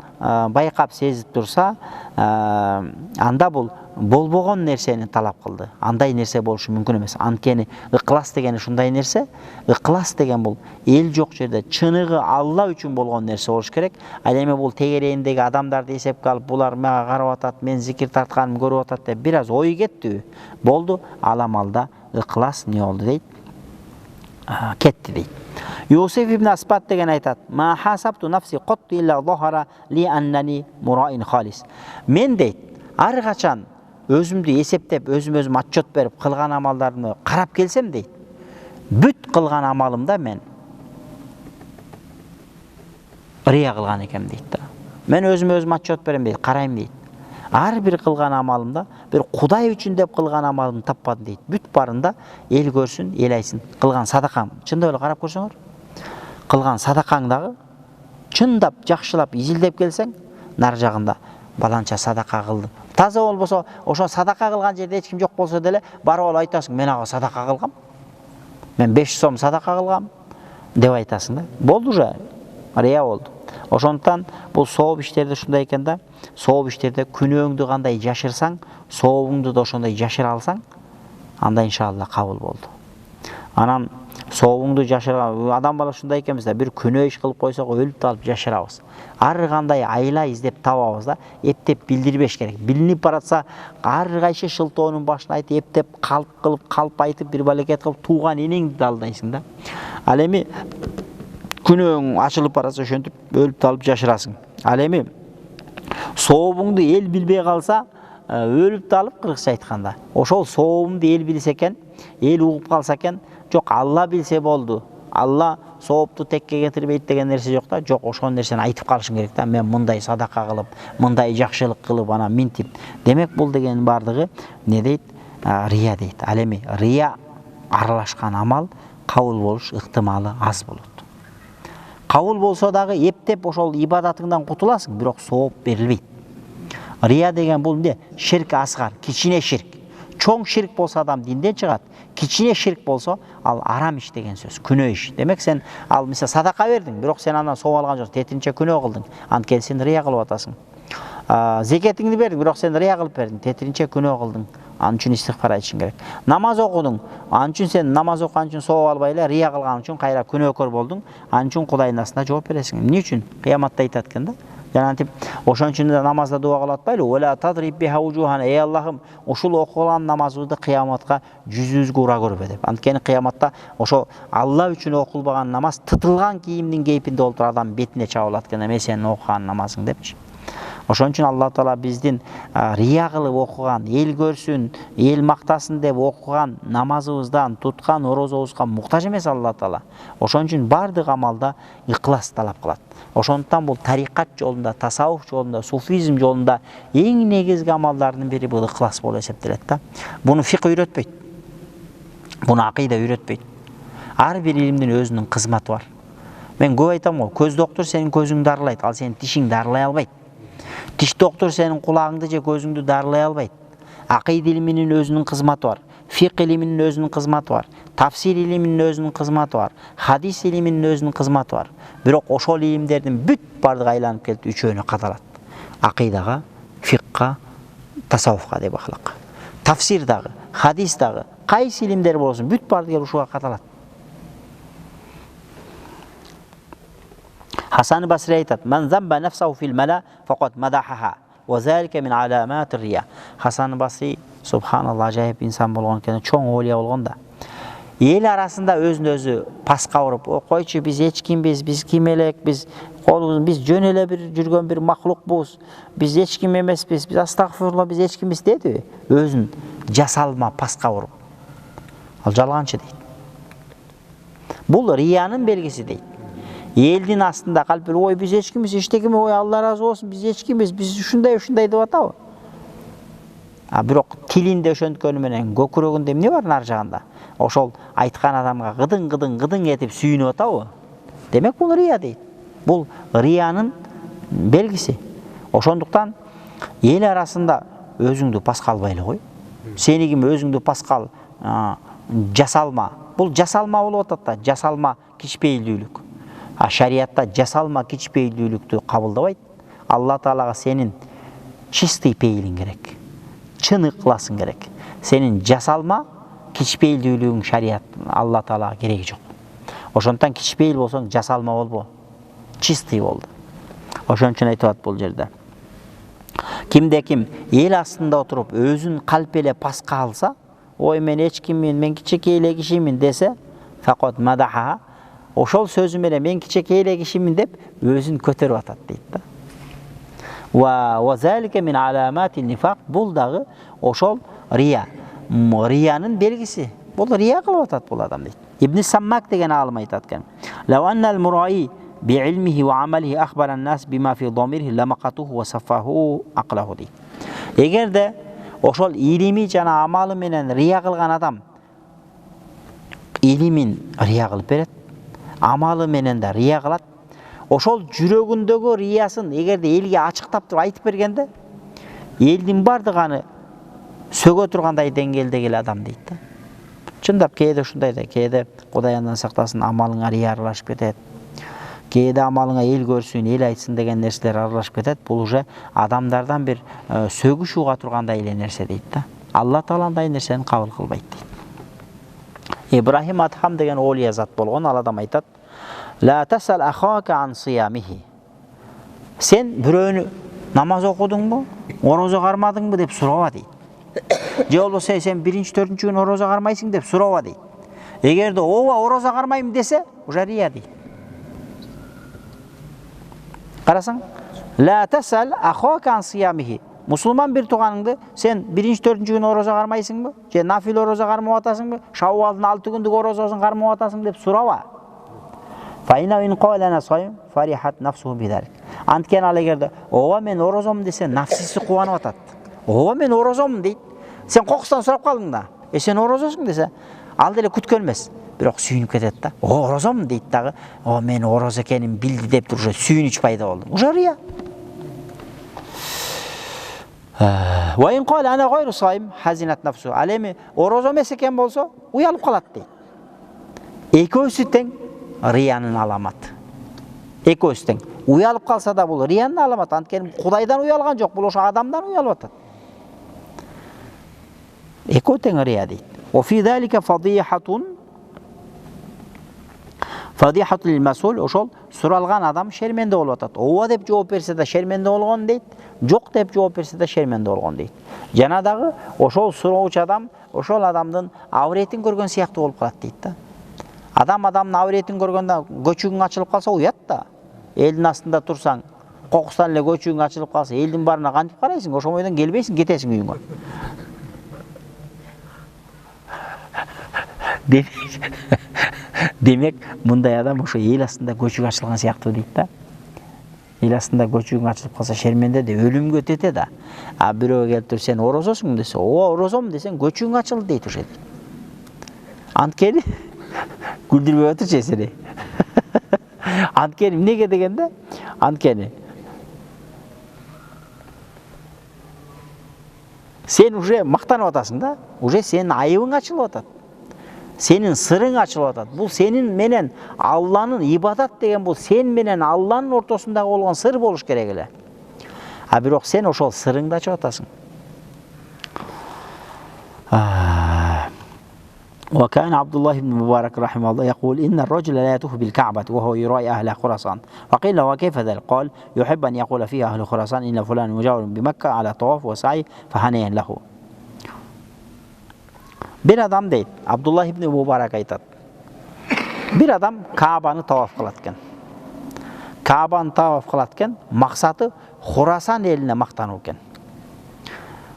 байкап сезип турса, анда бул болбогон нерсени талап кылды. Андай нерсе болушу мүмкүн эмес. Анткени ыклас деген ушундай нерсе, ыклас деген бул эл жок жерде чыныгы Алла үчүн болгон нерсе болуш керек. Ал эми бул тегерегиндеги адамдарды эсепке алып, булар мага карап атат, мен зикир тартканымды көрүп атат деп бир аз ой кеттиби? Болду, ал амалда ыклас не болду дейт? Кетти дейт. Юсеф ибн Асбат деген айтат: "Ма хасабту нафси qattu illa zahara li annani mura'in khalis." Мен дейт, ар качан өзүмдү эсептеп, өзүм отчет берип кылган амалдарымды карап келсем дейт, бүт кылган амалымда мен рия кылган экенмин дейт да. Мен өзүм отчет берем дейт, карайм дейт. Ар бир кылган амалымда бир Кудай үчүн деп кылган амалымды таппадым дейт. Бүт барында эл көрсүн, эл айсын. Кылган садакам, чындап эле карап көрсөңөр, кылган садакаңдагы чындап, жакшылап, изилдеп келсең, нар жагында баланча садака кылдым. Таза болбосо, ошо садака кылган жерде эч ким жок болсо деле, барып алып айтасың, мен ага садака кылгам. Мен 5 сом садака кылгам деп айтасың да. Болду уже, рия болду. Ошондуктан бул сооп иштерде ушундай экен да. Сооп иштерде күнөөңдү кандай жашырсаң, сообуңду да ошондой жашыра алсаң, анда иншалла кабыл болду. Анан сообуңду жашырган адам бала ушундай экенбиз да, бир күнөө иш кылып койсок өлүп талып жашырабыз. Ар кандай айла издеп табабыз да, эптеп билдирбеш керек. Билинип баратса, ар кайсы шылтоонун башына айтып, эптеп калп кылып, калп айтып, бир балекет кылып тууган энеңди да алдайсың да. Ал эми күнөөң ачылып баратса, ошентип өлүп талып жашырасың. Ал эми сообуңду эл билбей калса, өлүп талып, кыргызча айтканда. Ошол сообумду эл билсе экен, эл угуп калса экен, Жок, Алла билсе болду. Алла соопту текке кетирбейт деген нерсе жок да. Жок, ошол нерсени айтып калышың керек да. Мен мындай садака кылып, мындай жакшылык кылып, ана минтип. Демек бул деген бардыгы не дейт? Рия дейт. Ал эми рия аралашкан амал кабыл болуш ыктымалы аз болот. Кабыл болсо дагы эптеп ошол ибадатыңдан кутуласың, бирок сооп берилбейт. Рия деген бул эмне? Ширк асгар, кичине ширк. Чоң ширк болсо адам динден чыгат, кичине ширк болсо ал арам иш деген сөз, күнөө иш. Демек сен ал мисалы садака бердиң, бирок сен андан сооп алган жоксуң, тетинче күнөө кылдың. Анткени сен рия кылып атасың. Зекетиңди бердиң, бирок сен рия кылып бердиң, тетинче күнөө кылдың. Анын үчүн истигфар айтышың керек. Намаз окудуң, анын үчүн сен намаз окуган үчүн сооп албай эле рия кылган үчүн кайра күнөөкөр болдуң. Анын үчүн Кудайдын астында жооп бересиң. Эмне үчүн? Кыяматта айтат экен да. Жанагынтип ошон үчүн намазда дуа кылып атпайлы? Вала тадриб биха вужухана. Эй Аллахым, ушул окулган намазыбызды кыяматка жүзүбүзгө ура көрбө деп. Анткени кыяматта ошо Алла үчүн окулбаган намаз тытылган кийимдин кейпинде болуп адам бетине чабылат экен. Эме сенин окуган намазың депчи. Ошон үчүн Алла Таала биздин рия кылып окуган, эл көрсүн, эл мактасын деп окуган намазыбыздан, туткан орозобузга муктаж эмес Алла Таала. Ошон үчүн бардык амалда ыклас талап кылат. Ошондуктан бул тарикат жолунда, тасаввуф жолунда, суфизм жолунда эң негизги амалдардын бири бул ыклас болуп эсептелет да. Буну фикh үйрөтпөйт. Буну акыйда үйрөтпөйт. Ар бир илимдин өзүнүн кызматы бар. Мен көп айтам го, көз доктур сенин көзүңдү дарылайт, ал сенин тишиңди дарылай албайт. Тиш доктур сенин кулагыңды же көзүңдү дарылай албайт. Акыйда илиминин өзүнүн кызматы бар. Фикh илиминин өзүнүн кызматы бар. Тафсир илиминин өзүнүн кызматы бар. Хадис илиминин өзүнүн кызматы бар. Бирок ошол илимдердин бүт бардыгы айланып келип үчөөнө каталат. Акыйдага, фикхка, тасаввуфка деп ахлак. Тафсир дагы, хадис дагы, кайсы илимдер болсун, бүт бардыгы ушуга каталат. Хасан Басри айтат: "Ман замба нафсаху фил мала фақат мадахаха, ва залика мин аламат рия." Хасан Басри субханалла ажайып инсан болгон экен, чоң олия болгон да. Эл арасында өзүн өзү паска уруп, "Койчу, биз эч кимбиз, биз ким элек, биз жөн эле бир жүргөн бир махлукбуз, биз эч ким эмеспиз, биз астагфирулла, биз эч кимбиз" деди. Өзүн жасалма паска уруп. Ал жалганчы дейт. Бул риянын белгиси дейт. Элдин астында калып, "Ой, биз эч кимбиз, эчтекеме, ой, Алла разы болсун, биз эч кимбиз, биз ушундай деп атабы?" Бирок тилинде ошонткөнү менен көкүрөгүндө эмне бар нар жагында? Ошол айткан адамга гыдың этип сүйүнүп атабы? Демек бул рия дейт. Бул риянын белгиси. Ошондуктан эл арасында өзүңдү паска албай эле кой. Сени ким өзүңдү паскал жасалма. Бул жасалма болуп атат да, жасалма кичпейилдүүлүк. Шариатта жасалма кичпейилдүүлүктү кабылдабайт. Алла Таалага сенин чистый пейилиң керек. Чын ыкласың керек. Сенин жасалма кичпейилдүүлүгүң шариат Алла Таалага кереги жок. Ошондуктан кичпейил болсоң жасалма болбо. Чистый болду. Ошон үчүн айтып бул жерде. Кимде ким эл астында отуруп өзүн калп эле паска алса, "Ой, мен эч киммин, мен кичекей эле кишимин" десе, фақат мадаха, ошол сөзү менен "мен кичекей эле кишимин" деп өзүн көтөрүп атат дейт да. Ва залика мин аламатин нифак, бул дагы ошол рия. Риянын белгиси. Бул рия кылып атат бул адам дейт. Ибн Саммак деген алым айтат экен. "Лау аннал мураи би'илмихи ва амалихи ахбаран нас бима фи дамирихи ламакатуху ва сафаху aqlahu" дейт. Эгерде ошол илими жана амалы менен рия кылган адам илимин рия кылып берет, амалы менен да рия кылат, ошол жүрөгүндөгү риясын эгерде элге ачыктап туруп айтып бергенде, элдин бардыгы аны сөгө тургандай деңгээлдеги эле адам дейт да. Чындап кээде ушундай да, кээде Кудай андан сактасын амалыңа рия аралашып кетет. Кээде амалыңа эл көрсүн, эл айтсын деген нерселер аралашып кетет. Бул уже адамдардан бир сөгүш уга тургандай эле нерсе дейт да. Алла Таала андай нерсени кабыл кылбайт дейт. Ибрахим Адхам деген олия зат болгон, ал адам айтат: "Ла тасал ахака ан сиямихи." Сен бирөөнү намаз окудуңбу, орозо кармадыңбы деп сураба дейт. Же болбосо сен биринчи, төртүнчү күн орозо кармайсың деп сураба дейт. Эгерде ооба орозо кармайм десе, уже рия дейт. Карасаң, "Ла тасал ахака ан сиямихи." Мұсылман бір туғаныңды сен 1-4 күн ораза қармайсың ба? Же нафил ораза қармап атасың ба? Шауалдың 6 күндік оразасын қармап атасың деп сұрава. Анткен ал егерде, ова мен оразамын десе, нафсisi қуанып атады. Ова мен оразамын дейді. Сен қоқыстан сұрап қалдың да. Сен оразасың десе, ал деле күткен емес. Бірақ сүйініп кетеді да. Оразамын дейді дағы. О, мен ораза екенін білді деп тұр, сүйініш пайда болды. Уже рия. Вайын қол ана қойры сайым хазинат нафсу. Ал эми ораза емес екен болса, уялып қалады дейді. Екеуісі тең рияның аламаты. Екеуісі тең. Уялып қалса да бұл рияның аламаты. Анткені Құдайдан уялған жоқ, бұл оша адамдан уялып атады. Екеуі тең рия дейді. Офи далика фадихатун. Фадихатул масул, ошол суралған адам шерменде болып атады. Ова деп жооп берсе де шерменде болгон дейт, жоқ деп жооп берсе де шерменде болгон дейт. Жанадағы ошол суроочу адам, ошол адамдын авретин көргөн сыяктуу болуп калат дейт да. Адамдын авретин көргөндө көчүгүң ачылып калса уят да. Элдин астында турсаң, кокустан эле көчүгүң ачылып калса, элдин барына кантип карайсың? Ошол бойдон келбейсиң, кетесиң үйүңө. Демек, мындай адам ошо эл астында көчүг ачылган сыяктуу дейт да. Эл астында көчүгүң ачылып калса шерменде де өлүмгө тете да. А бирөө келип туруп сен оразасың десе, ооба оразамын десең көчүгүң ачылды дейт ошо. Анткени күлдүрбөй отурчу сени. Анткени эмнеге дегенде? Анткени сен уже мактанып атасың да, уже сенин айыбың ачылып атат. Сенин сырың ачылып атат. Бул сенин менен Алланын ибадат деген бул сен менен Алланын ортосундагы болгон сыр болуш керек эле. А бирок сен ошол сырыңды ачып атасың. وكان عبد الله بن مبارك رحمه الله يقول إن الرجل لا يطوف بالكعبة وهو يرائي أهل خراسان. فقيل له وكيف ذلك؟ قال يحب أن يقول فيها أهل خراسان إن فلان مجاور بمكة على طواف وسعي فهنيئا له. Bir adam deydi, Abdullah ibn Mubarak aytadi. Bir adam Kaabani tawaf kılatken. Kaabani tawaf kılatken, maksatı Xurasan eline maqtanu eken.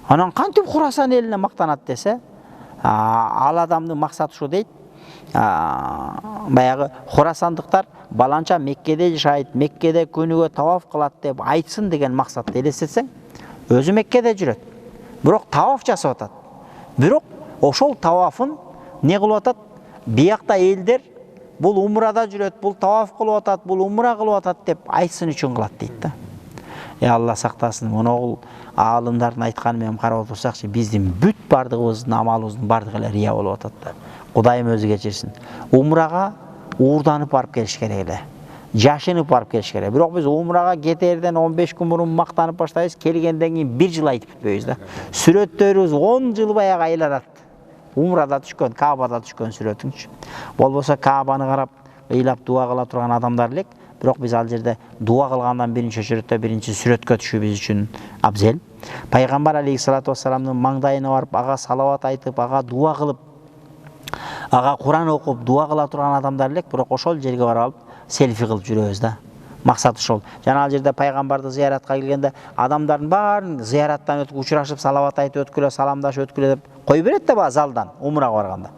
Anan kantip Xurasan eline maqtanat dese, al adamның мақсаты şu deydi. Баягы Xurasandықтар баланча Меккеде жашайт, Меккеде күнүгө таваф кылат деп айтсын деген мақсатты елестетсең, өзі Меккеде жүрөт. Бирок таваф жасап атат. Бирок ошол тавафын не кылып атат? Биякта элдер бул умрада жүрөт, бул таваф кылып атат, бул умра кылып атат деп айтсын үчүн кылат дейт да. Алла сактасын, мунул алымдардын айтканы менен карап отурсакчы, биздин бүт бардыгыбыздын амалыбыздын бардыгы эле рия болуп атат да. Кудайым өзү кечирсин. Умрага уурданып барып келиш керек эле. Жашынып барып келиш керек. Бирок биз умрага кетерден 15 күн мурун мактанып баштайбыз, келгенден кийин 1 жыл айтып бүтпөйбүз да. Сүрөттөрүбүз 10 жыл баягы айланат. Умрада түшкөн, Каабада түшкөн сүрөтүңчү. Болбосо Каабаны карап, ыйлап дуа кыла турган адамдар элек. Бирок биз ал жерде дуа кылгандан биринчи сүрөттө, биринчи сүрөткө түшүү биз үчүн абзел. Пайгамбар алейхиссалату вассаламдын маңдайына барып, ага салават айтып, ага дуа кылып, ага Куран окуп, дуа кыла турган адамдар элек. Бирок ошол жерге барып алып, селфи кылып жүрөбүз да. Максат ошол. Жана ал жерде пайгамбарды зыяратка келгенде адамдардын баарын зыяраттан өтүп, учурашып, салават айтып өткүлө, саламдашып өткүлө деп кой берет да залдан умрага барганда.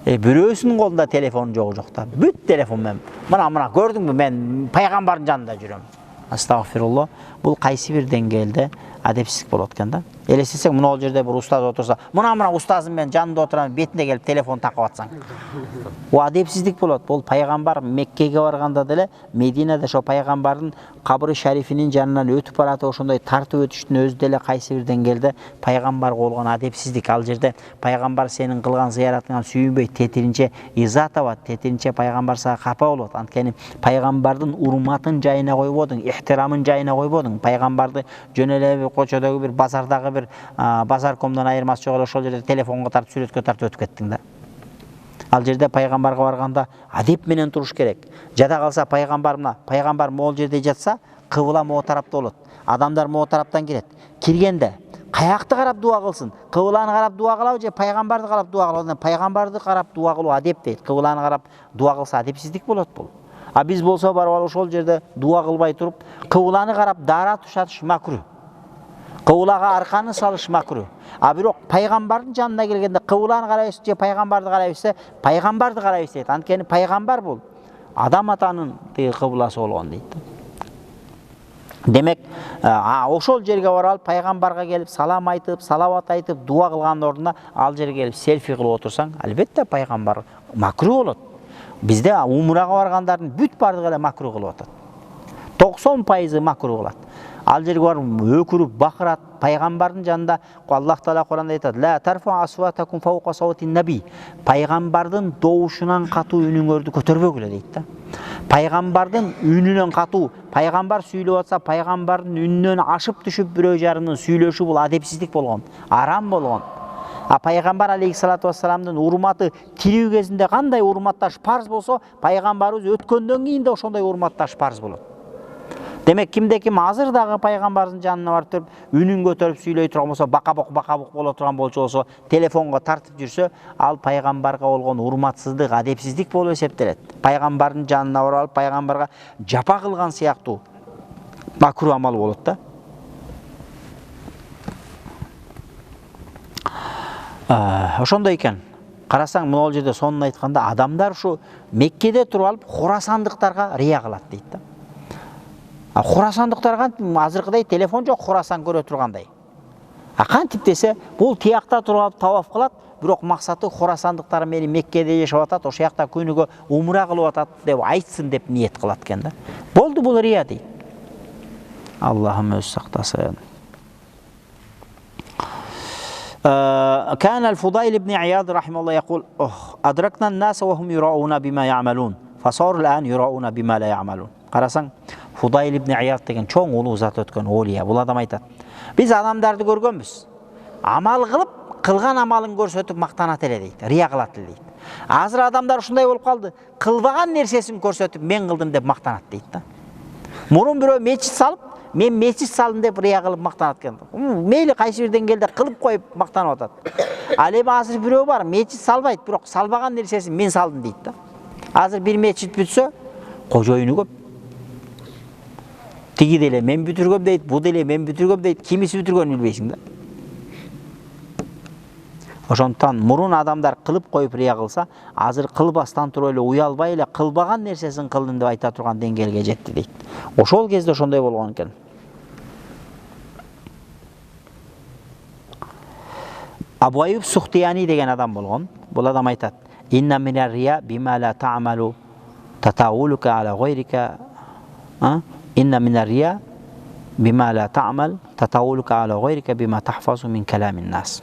Бирөөсүнүн колунда телефон жок да. Бүт телефон менен. Мына көрдүңбү, мен пайгамбардын жанында жүрөм. Астагфирулла. Бул кайсы бир деңгээлде адепсиздик болот экен да. Элестесең, мына ал жерде бир устаз отурса, мына устазым менен жанында отурам, бетине келип телефон такып атсаң. Бул адепсиздик болот. Бул пайгамбар Меккеге барганда деле, Мединеде ошо пайгамбардын кабры шарифинин жанынан өтүп баратып, ошондой тартып өтүштүн өзү деле кайсы бир деңгээлде пайгамбарга болгон адепсиздик. Ал жерде пайгамбар сенин кылган зыяратыңан сүйүнбөй, тетиринче иза табат, тетиринче пайгамбар сага капа болот. Анткени пайгамбардын урматын жайына койбодуң, ихтирамын жайына койбодуң. Пайгамбарды жөн эле кочодогу бир базардагы бир базаркомдон айырмасы жок эле ошол жерде телефонго тартып, сүрөткө тартып өтүп кеттиң да. Ал жерде пайгамбарга барганда адеп менен туруш керек. Жада калса пайгамбар могул жерде жатса, кыбла могу тарапта болот. Адамдар могу тараптан кирет. Киргенде каякты карап дуа кылсын? Кыбланы карап дуа кылабы же пайгамбарды карап дуа кылабы? Пайгамбарды карап дуа кылуу адеп дейт. Кыбланы карап дуа кылса адепсиздик болот бул. А биз болсо барып ошол жерде дуа кылбай туруп, кыбланы карап дара тушатыш макруh. Кыбылага арканы салыш макруh. А бирок пайгамбардын жанына келгенде кыбыланы карайбыз же пайгамбарды карайбыз, пайгамбарды карайбыз дейт. Анткени пайгамбар бул адам атанын тиги кыбласы болгон дейт. Демек, ошол жерге барып пайгамбарга келип салам айтып, салават айтып, дуа кылган ордуна ал жерге келип селфи кылып отурсаң, албетте пайгамбар макруh болот. Бизде умрага баргандардын бүт бардыгы эле макруh кылып атат. 90% макруh кылат. Ал жерге барып өкүрүп бакырат, пайгамбардын жанында Аллах Таала Куранда айтат: "Ла тарфу асватакум фаука саутин наби". Пайгамбардын добушунан катуу үнүңөрдү көтөрбөгүлө дейт да. Пайгамбардын үнүнөн катуу, пайгамбар сүйлөп атса, пайгамбардын үнүнөн ашып түшүп бирөө жарымдын сүйлөшү бул адепсиздик болгон, арам болгон. А пайгамбар алейхиссалату вассаламдын урматы тирүү кезинде кандай урматташ парз болсо, пайгамбарыбыз өткөндөн кийин да ошондой урматташ парз болот. Демек, кимде ким азыр дагы пайгамбардын жанына барып туруп, үнүн көтөрүп сүйлөй турган болсо, бакабок боло турган болсо, телефонго тартып жүрсө, ал пайгамбарга болгон урматсыздык, адепсиздик болуп эсептелет. Пайгамбардын жанына барып, пайгамбарга жапа кылган сыяктуу макруh амал болот да. Ошондой экен. Карасаң, мына жерде сонун айтканда, адамдар ушу Меккеде туруп алып Хурасандыктарга рия кылат дейт да. Хурасандыктарга азыркыдай телефон жок, Хурасан көрө тургандай. Кантип десе, бул тиякта туруп алып таваф кылат, бирок максаты Хурасандыктар мени Меккеде жашап атат, ошол жакта күнүгө умра кылып атат деп айтсын деп ниет кылат экен да. Болду, бул рия дейт. Аллахым өз сактасын. كان الفضيل بن عياض رحمه الله يقول: أدركنا الناس وهم يراؤون بما يعملون فصاروا الآن يراؤون بما لا يعملون. Карасаң, Фудайл ибн Ияд деген чоң улуу зат өткөн олия. Бул адам айтат: "Биз адамдарды көргөнбүз. Амал кылып, кылган амалын көрсөтүп мактанат эле" дейт. Рия кылат эле дейт. Азыр адамдар ушундай болуп калды. Кылбаган нерсесин көрсөтүп, мен кылдым деп мактанат дейт да. Мурун бирөө мечит салып, мен мечит салдым деп рия кылып мактанат экен. Мейли кайсы бир деңгээлде кылып коюп мактанып атат. Ал эми азыр бирөө бар, мечит салбайт, бирок салбаган нерсесин мен салдым дейт да. Азыр бир мечит бүтсө, кожоюну көп. Тиги деле мен бүтүргөм дейт, бу деле мен бүтүргөм дейт, кимиси бүтүргөнүн билбейсиң да. Ошондуктан мурун адамдар кылып коюп рия кылса, азыр кылбастан туруп эле уялбай эле кылбаган нерсесин кылдым деп айта турган деңгээлге жетти дейт. Ошол кезде ошондой болгон экен. Абу Айюб Сухтияни деген адам болгон. Бул адам айтат: "Инна минар рия бима ла та'малу татаулука ала гайрика". Инна минар рия бима ла та'мал татаулука ала гайрика бима тахфазу мин каламин нас.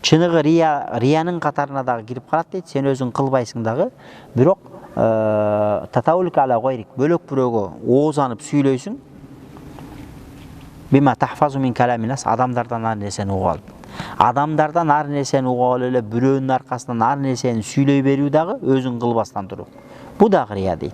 Чыныгы риянын катарына дагы кирип калат дейт. Сен өзүң кылбайсың дагы, бирок татаулука ала гайрик, бөлөк бирөөгө оозанып сүйлөйсүң. Бима тахфазу мин каламин нас, адамдардан ар нерсени угуп алып. Адамдардан ар нерсени угуп алып эле бирөөнүн аркасынан ар нерсени сүйлөй берүү дагы өзүң кылбастан туруп. Бу дагы рия дейт.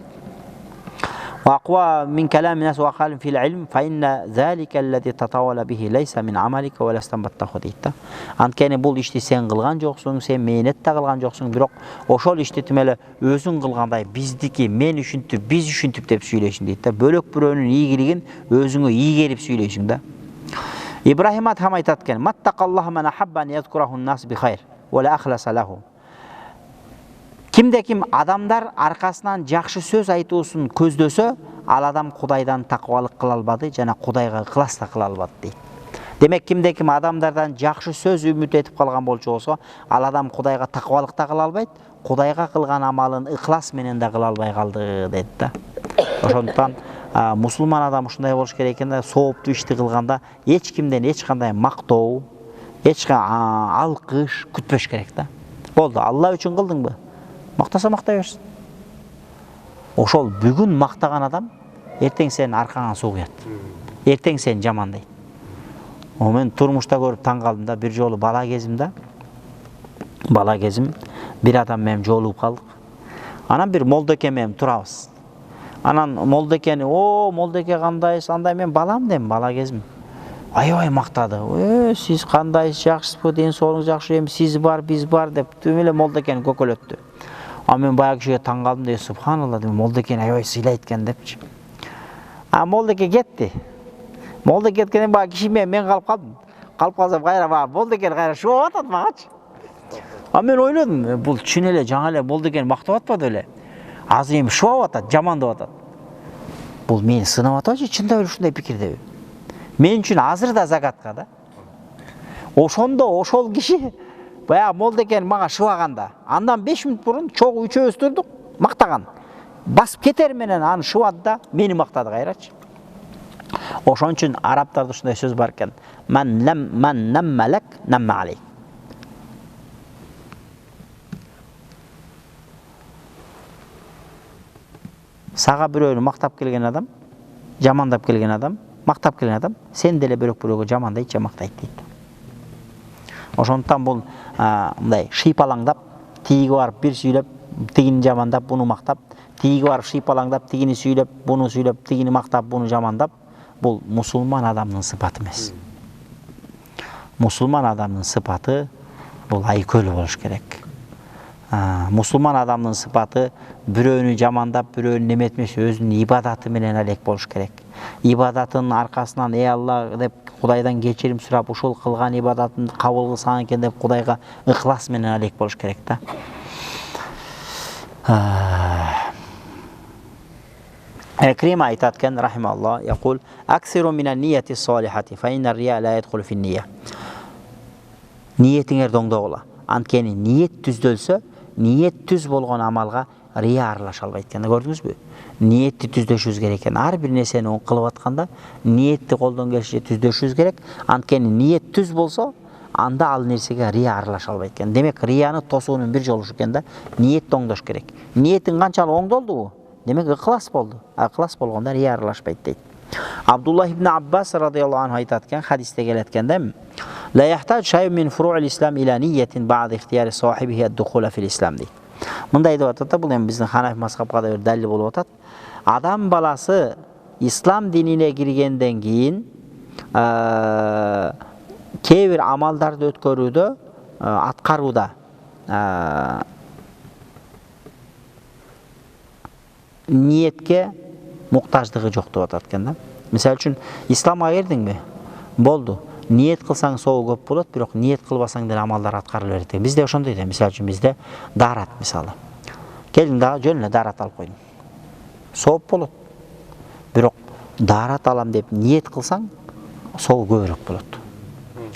وأقوى من كلام الناس وأقل في العلم فإن ذلك الذي تطاول به ليس من عملك ولا استنبطته дейт. Анткени бул ишти сен кылган жоксуң, сен мээнетте кылган жоксуң, бирок ошол ишти тимеле өзүң кылгандай биздики, мен үшүнтүп, биз үшүнтүп деп сүйлөйсүң дейт да. Бөлөк бирөөнүн ийгилигин өзүңө ийгерип сүйлөйсүң да. Ибрахим атам айтат экен: "Маттакаллаха ман ахабба ан язкураху нас би хайр ва ла ахласа лаху". Кимде ким адамдар аркасынан жакшы сөз айтуусун көздөсө, ал адам Кудайдан такыбалык кыла албады жана Кудайга ыкылас да кыла албады дейт. Демек, кимде ким адамдардан жакшы сөз үмүт этип калган болчу болсо, ал адам Кудайга такыбалык да кыла албайт, Кудайга кылган амалын ыклас менен да кыла албай калды дейт да. Ошондуктан мусулман адам ушундай болуш керек экен да, сооптуу ишти кылганда эч кимден эч кандай мактоо, эч кандай алкыш күтпөш керек да. Болду, Алла үчүн кылдыңбы? Мактаса мактай берсин. Ошол бүгүн мактаган адам эртең сен аркаңа суу куят. Эртең сен жамандайт. Мен турмушта көрүп таң калдым да, бир жолу бала кезим бир адам менен жолугуп калдык. Анан бир молдеке менен турабыз. Анан молдекени: "О, молдеке кандайсыз?" Андай мен балам дем, бала кезим. Аябай мактады. "Сиз кандайсыз? Жакшысызбы? Ден соолугуңуз жакшы эми? Сиз бар, биз бар" деп түм эле молдекени көкөлөттү. Мен баягы кишиге таң калдым да, субханалла, молдекени аябай сыйлайт экен депчи. Молдеке кетти. Молда кеткенен баягы киши мен калып калдым. Калып калсам кайра баягы болду экен кайра шубап атат магачы. А мен ойлодум, бул чын эле жаңа эле болду экен мактап атпады эле. Азыр эми шубап атат, жамандап атат. Бул мени сынап атабы, чындап эле ушундай пикирдеби? Мен үчүн азыр да загадка да. Ошондо ошол киши баягы молда экен мага шыбаганда, андан 5 мүнөт мурун чогуу үчөөбүз турдук, мактаган. Басып кетер менен аны шыбады да, мени мактады кайрачы. Ошон үчүн арабтарда ушундай сөз бар экен. Man namma lak namma aleyk. Сага бирөөнү мактап келген адам, жамандап келген адам, мактап келген адам, сен деле бирөөгө жамандайт, мактайт дейт. Ошондуктан бул мындай шыйпалаңдап, тиги барып бир сүйлөп, тигини жамандап, буну мактап, тиги барып шыйпалаңдап, тигини сүйлөп, буну сүйлөп, тигини мактап, буну жамандап, бул мусулман адамдын сыпаты эмес. Мусулман адамдын сыпаты бул айкөлүү болуш керек. Мусулман адамдын сыпаты бирөөнү жамандап, бирөөнү неметмеш, өзүнүн ибадаты менен алек болуш керек. Ибадатынын аркасынан ey Алла деп Кудайдан кечирим сурап, ушул кылган ибадатын кабыл кылсаң экен деп Кудайга ыхлас менен алек болуш керек да. Экрим айтат экен рахималлах, якул аксиру минан нияти салихати фа инна рия ла yadkhulu фи ния. Ниетиңер доңдогула. Анткени ниет түздөлсө, ниет түз болгон амалга рия аралаша албайт экен. Көрдүңүзбү? Ниетти түздөшүбүз керек экен. Ар бир нерсени кылып атканда ниетти колдон келишинче түздөшүбүз керек. Анткени ниет түз болсо, анда ал нерсеге рия аралаша албайт экен. Демек, рияны тосуунун бир жолу экен да, ниет оңдош керек. Ниетиң канчалык оңдолдубу? Демек, ыхлас болду. Ыхлас болгондо рия аралашпайт дейт. Абдуллах ибн Аббас радыйаллаху анху айтат экен, хадисте келет экен да. La yahtaju shay'un min furu'il islam ila niyyatin ba'da ikhtiyari sahibihi ad-dukhula fil islam дейт. Мындай деп атат да, бул эми биздин ханафи мазхабка да бир далил болуп атат. Адам баласы ислам динине киргенден кийин кээ бир амалдарды өткөрүүдө, аткарууда ниетке муктаждыгы жок деп атат экен да. Мисалы үчүн исламга кирдиңби? Болду. Ниет кылсаң соогу көп болот, бирок ниет кылбасаң деле амалдар аткарыла берет. Бизде ошондой да, мисалы үчүн бизде дарат мисалы. Келдиң дагы жөн эле дарат алып койдуң. Сооп болот. Бирок дарат алам деп ниет кылсаң, соогу көбүрөөк болот.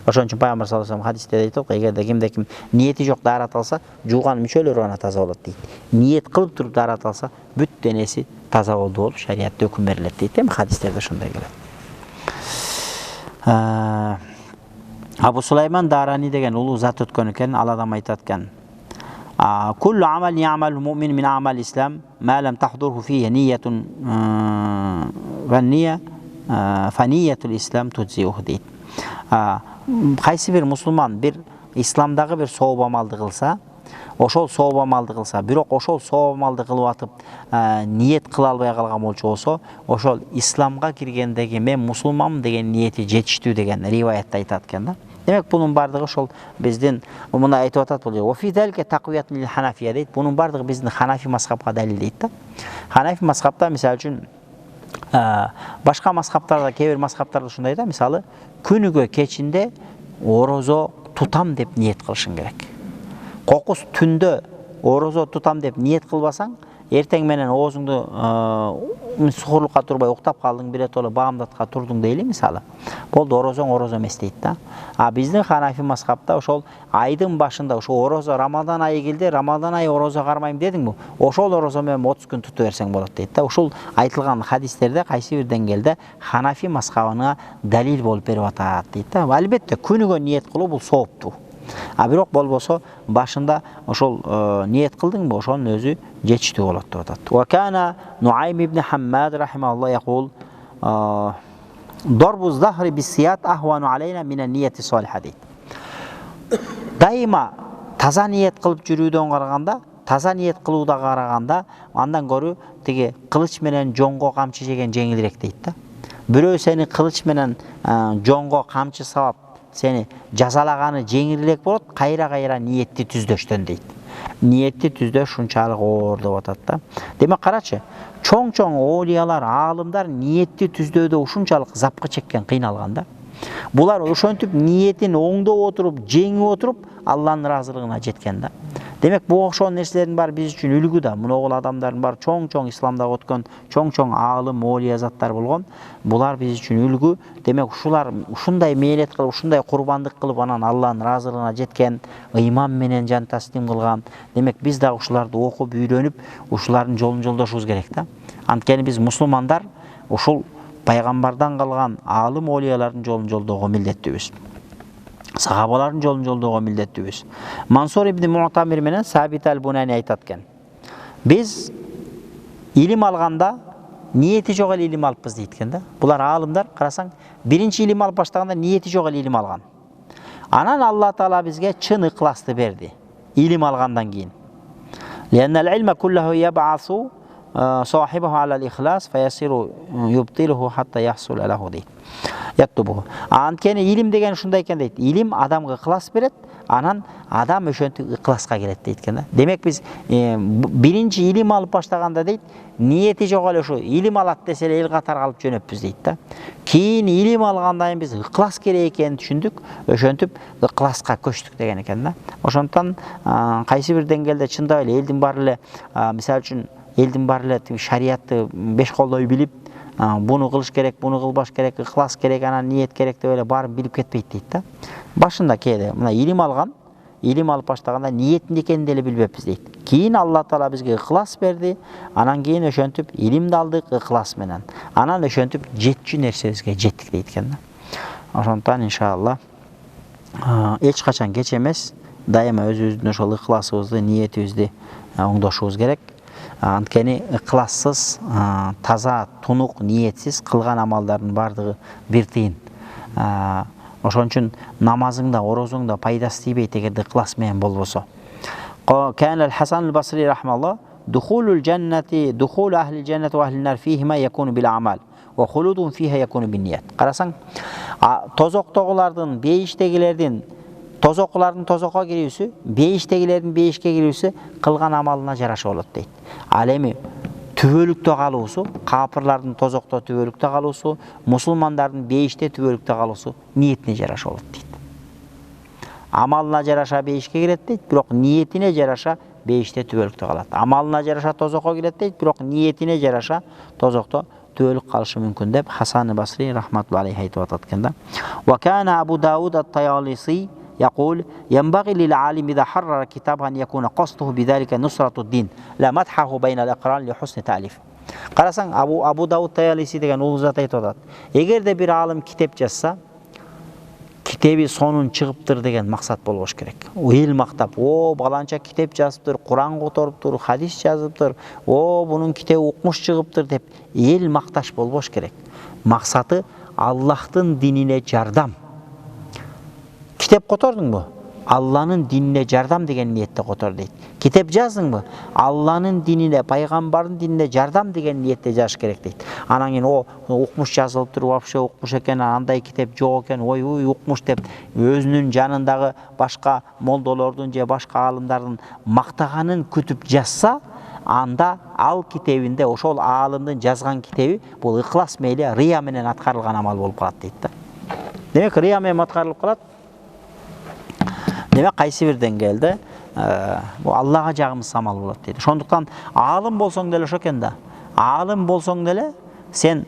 Ошон үчүн Пайгамбар саллаллаху алейхи вассалам хадисте айтат, эгерде ким ниети жок дарат алса, жууган мүчөлөрү гана таза болот дейт. Ниет кылып туруп дарат алса, бүт денеси таза болду болуп шариатта өкүм берилет дейт. Эми хадистерде ошондой келет. Абу Сулайман Дарани деген улуу зат өткөн экен, ал адам айтат экен. Kullu amal ya'malu mu'min min a'mal islam ma lam tahdurhu fihi niyyatun va niyya fa niyyatul islam tujzi'uhu дейт. Кайсы бир мусулман бир исламдагы бир сооп амалды кылса, ошол сооп амалды кылса, бирок ошол сооп амалды кылып атып, ниет кыла албай калган болсо, ошол исламга киргендеги мен мусулманмын деген ниети жетиштүү деген риваятта айтат экен да. Демек, бунун бардыгы ошол биздин мына айтып атат бул. Ва фи залика тaqwiyatun lil Hanafiya дейт. Бунун бардыгы биздин Ханафи мазхабка далил дейт да. Ханафи мазхабта мисалы үчүн башка мазхабтарда, кээ бир мазхабтарда ушундай да, мисалы күнүгө кечинде орозо тутам деп ниет кылышың керек. Кокус түндө орозо тутам деп ниет кылбасаң, эртең менен оозуңду сухурлукка турбай уктап калдың, биротоло баамдатка турдуң дейли мисалы. Болду, орозоң орозо эмес дейт да. Биздин Ханафи мазхабта ошол айдын башында ошо орозо Рамадан айы келди, Рамадан айы орозо кармайм дедиңби? Ошол орозо менен 30 күн тутуп берсең болот дейт да. Ушул айтылган хадистерде кайсы бир деңгээлде Ханафи мазхабына далил болуп берип атат дейт да. Албетте күнүгө ниет кылуу бул сооптуу. Бирок болбосо башында ошол ниет кылдыңбы, ошонун өзү жетиштүү болот деп атат. Ва кана Нуайм ибн Хаммад рахимахуллах якул дарбу захри бисият ахвану алейна мина нияти салиха дейт. Дайыма таза ниет кылып жүрүүдөн караганда, таза ниет кылууга караганда, андан көрү тиги кылыч менен жоңго камчы жеген жеңилирээк дейт да. Бирөө сени кылыч менен жоңго камчы сабап сени жазалаганы жеңилирээк болот, кайра-кайра ниетти түздöштөн дейт. ниетти түздө ушунчалык оор деп атат да. Демек карачы, чоң-чоң оолиялар, аалымдар ниетти түздөөдө ушунчалык запкы чеккен, кыйналган да. Булар ошентип ниетин оңдоп отуруп, жеңип отуруп, Алланын ыраазылыгына жеткен да. Демек бу окшогон нерселердин баары биз үчүн үлгү да. Муногул адамдардын баары чоң-чоң исламда өткөн, чоң-чоң аалым, оолия заттар болгон. Булар биз үчүн үлгү. Демек ушулар ушундай мээлет кылып, ушундай курбандык кылып, анан Алланын ыраазылыгына жеткен, ыйман менен жан таслим кылган. Демек биз да ушуларды окуп, үйрөнүп, ушулардын жолун жолдошубуз керек да. Анткени биз мусулмандар ушул пайгамбардан калган аалым оолиялардын жолун жолдоого милдеттүүбүз. Сахабалардын жолун жолдоого милдеттүүбүз. Мансур ибн Муътамир менен Сабит аль-Бунани айтат экен. Биз илим алганда ниети жок эле илим алыппыз дейт экен да. Булар аалымдар, карасаң, биринчи илим алып баштаганда ниети жок эле илим алган. Анан Алла Таала бизге чын ыкласты берди. Илим алгандан кийин. Лианнал илма куллаху яб'асу صاحبه على الإخلاص فيصير يبطله حتى يحصل له дейт. Яктубу. Анткени илим деген ушундай экен дейт. Илим адамга ыкылас берет, анан адам ошентип ыкыласка келет дейт экен да. Демек биз биринчи илим алып баштаганда дейт, ниети жок эле ушу илим алат десе эле эл катары алып жөнөппүз дейт да. Кийин илим алгандан кийин биз ыкылас керек экенин түшүндүк, ошентип ыкыласка көчтүк деген экен да. Ошондон кайсы бир деңгээлде чындап эле элдин баары эле мисалы үчүн элдин баары эле шариятты беш колдой билип, буну кылыш керек, буну кылбаш керек, ыкылас керек, анан ниет керек деп эле баарын билип кетпейт дейт да. Башында кээде мына илим алган, илим алып баштаганда ниеттин экенин деле билбеппиз дейт. Кийин Алла Таала бизге ыкылас берди, анан кийин ошентип илимди алдык ыкылас менен. Анан ошентип жетчү нерсебизге жеттик дейт экен да. Ошондон иншалла эч качан кеч эмес, дайыма өзүбүздүн ошол ыкыласыбызды, ниетибизди оңдошубуз керек. Анткени ыкылассыз, таза, тунук, ниетсиз кылган амалдардын бардыгы бир тыйын. Ошон үчүн намазыңда, орозуңда пайдасы тийбейт эгерде ыкылас менен болбосо. Кана Хасан аль-Басри рахмаллах, духулул жаннати, духул ахли жаннати ва ахли нар фихима якуну бил амал, ва хулудун фиха якуну бин ният. Карасаң, тозоктогулардын, бейиштегилердин тозокулардын тозокко кирүүсү, бейиштегилердин бейишке кирүүсү кылган амалына жараша болот дейт. Ал эми түбөлүктө калуусу, капырлардын тозокто түбөлүктө калуусу, мусулмандардын бейиште түбөлүктө калуусу ниетине жараша болот дейт. Амалына жараша бейишке кирет дейт, бирок ниетине жараша бейиште түбөлүктө калат. Амалына жараша тозокко кирет дейт, бирок ниетине жараша тозокто түбөлүк калышы мүмкүн деп Хасан аль-Басри рахматуллахи алейхи айтып атат экен да. Ва кана Абу Дауд ат-Таялиси يقول ينبغي للعالم إذا حرر كتابا أن يكون قصده بذلك نصرة الدين لا مدحه بين الأقران لحسن تأليف. Карасаң, Абу Дауд Таялиси деген улуу зат айтып атат. Эгерде бир алым китеп жазса, китеби сонун чыгыптыр деген максат болбош керек. Эл мактап, о, баланча китеп жазыптыр, Куран которуптур, хадис жазыптыр, о, бунун китеби укмуш чыгыптыр деп эл макташ болбош керек. Максаты Аллахтын динине жардам. Kitap kotorдуңбу? Allah'ın dinine jardam деген ниетте котор дейт. Kitap жаздыңбы? Allah'ın dinine, пайгамбардын dinine jardam деген ниетте жазыш керек дейт. Анан кийин о укмуш жазылып туруп, вообще укмуш экен, андай китеп жок экен, ой укмуш деп өзүнүн жанындагы башка молдолордун же башка аалымдардын мактаганын күтүп жазса, анда ал китебинде ошол аалымдын жазган китеби бул ыхлас мейли рыя менен аткарылган амал болуп калат дейт да. Демек рыя менен аткарылып калат. Демек кайсы бир деңгээлде бул Аллага жагымсыз амал болот дейт. Ошондуктан аалым болсоң деле ошо экен да. Аалым болсоң деле сен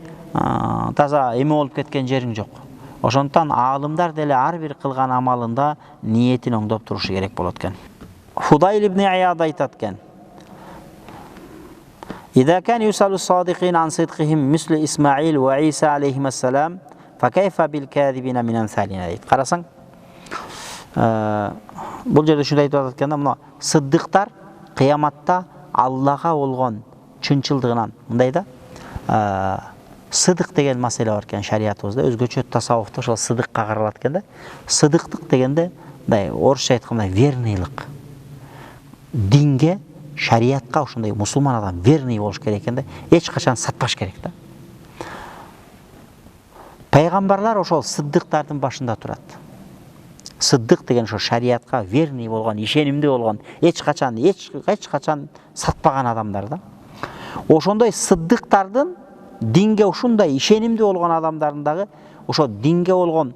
таза эме болуп кеткен жериң жок. Ошондуктан аалымдар деле ар бир кылган амалында ниетин оңдоп турушу керек болот экен. Фудайл ибн Ияд айтат экен. إذا كان يسأل الصادقين عن صدقهم مثل إسماعيل وعيسى عليهما السلام فكيف بالكاذبين من أمثالنا дейт. Карасаң, бул жерде ушундай айтып атат экен да, мына сыддыктар кыяматта Аллага болгон чынчылдыгынан мындай да, сыдык деген маселе бар экен шариятыбызда, өзгөчө тасаввуфта ошол сыдыкка каралат экен да. Сыдыктык дегенде мындай орусча айтканда верныйлык. Динге, шариятка ушундай мусулман адам верный болуш керек экен да, эч качан сатпаш керек да. Пайгамбарлар ошол сыддыктардын башында турат. Сыддык деген ошо шариатка верный болгон, ишенимдүү болгон, эч качан сатпаган адамдар да. Ошондой сыддыктардын динге ушундай ишенимдүү болгон адамдардын дагы ошо динге болгон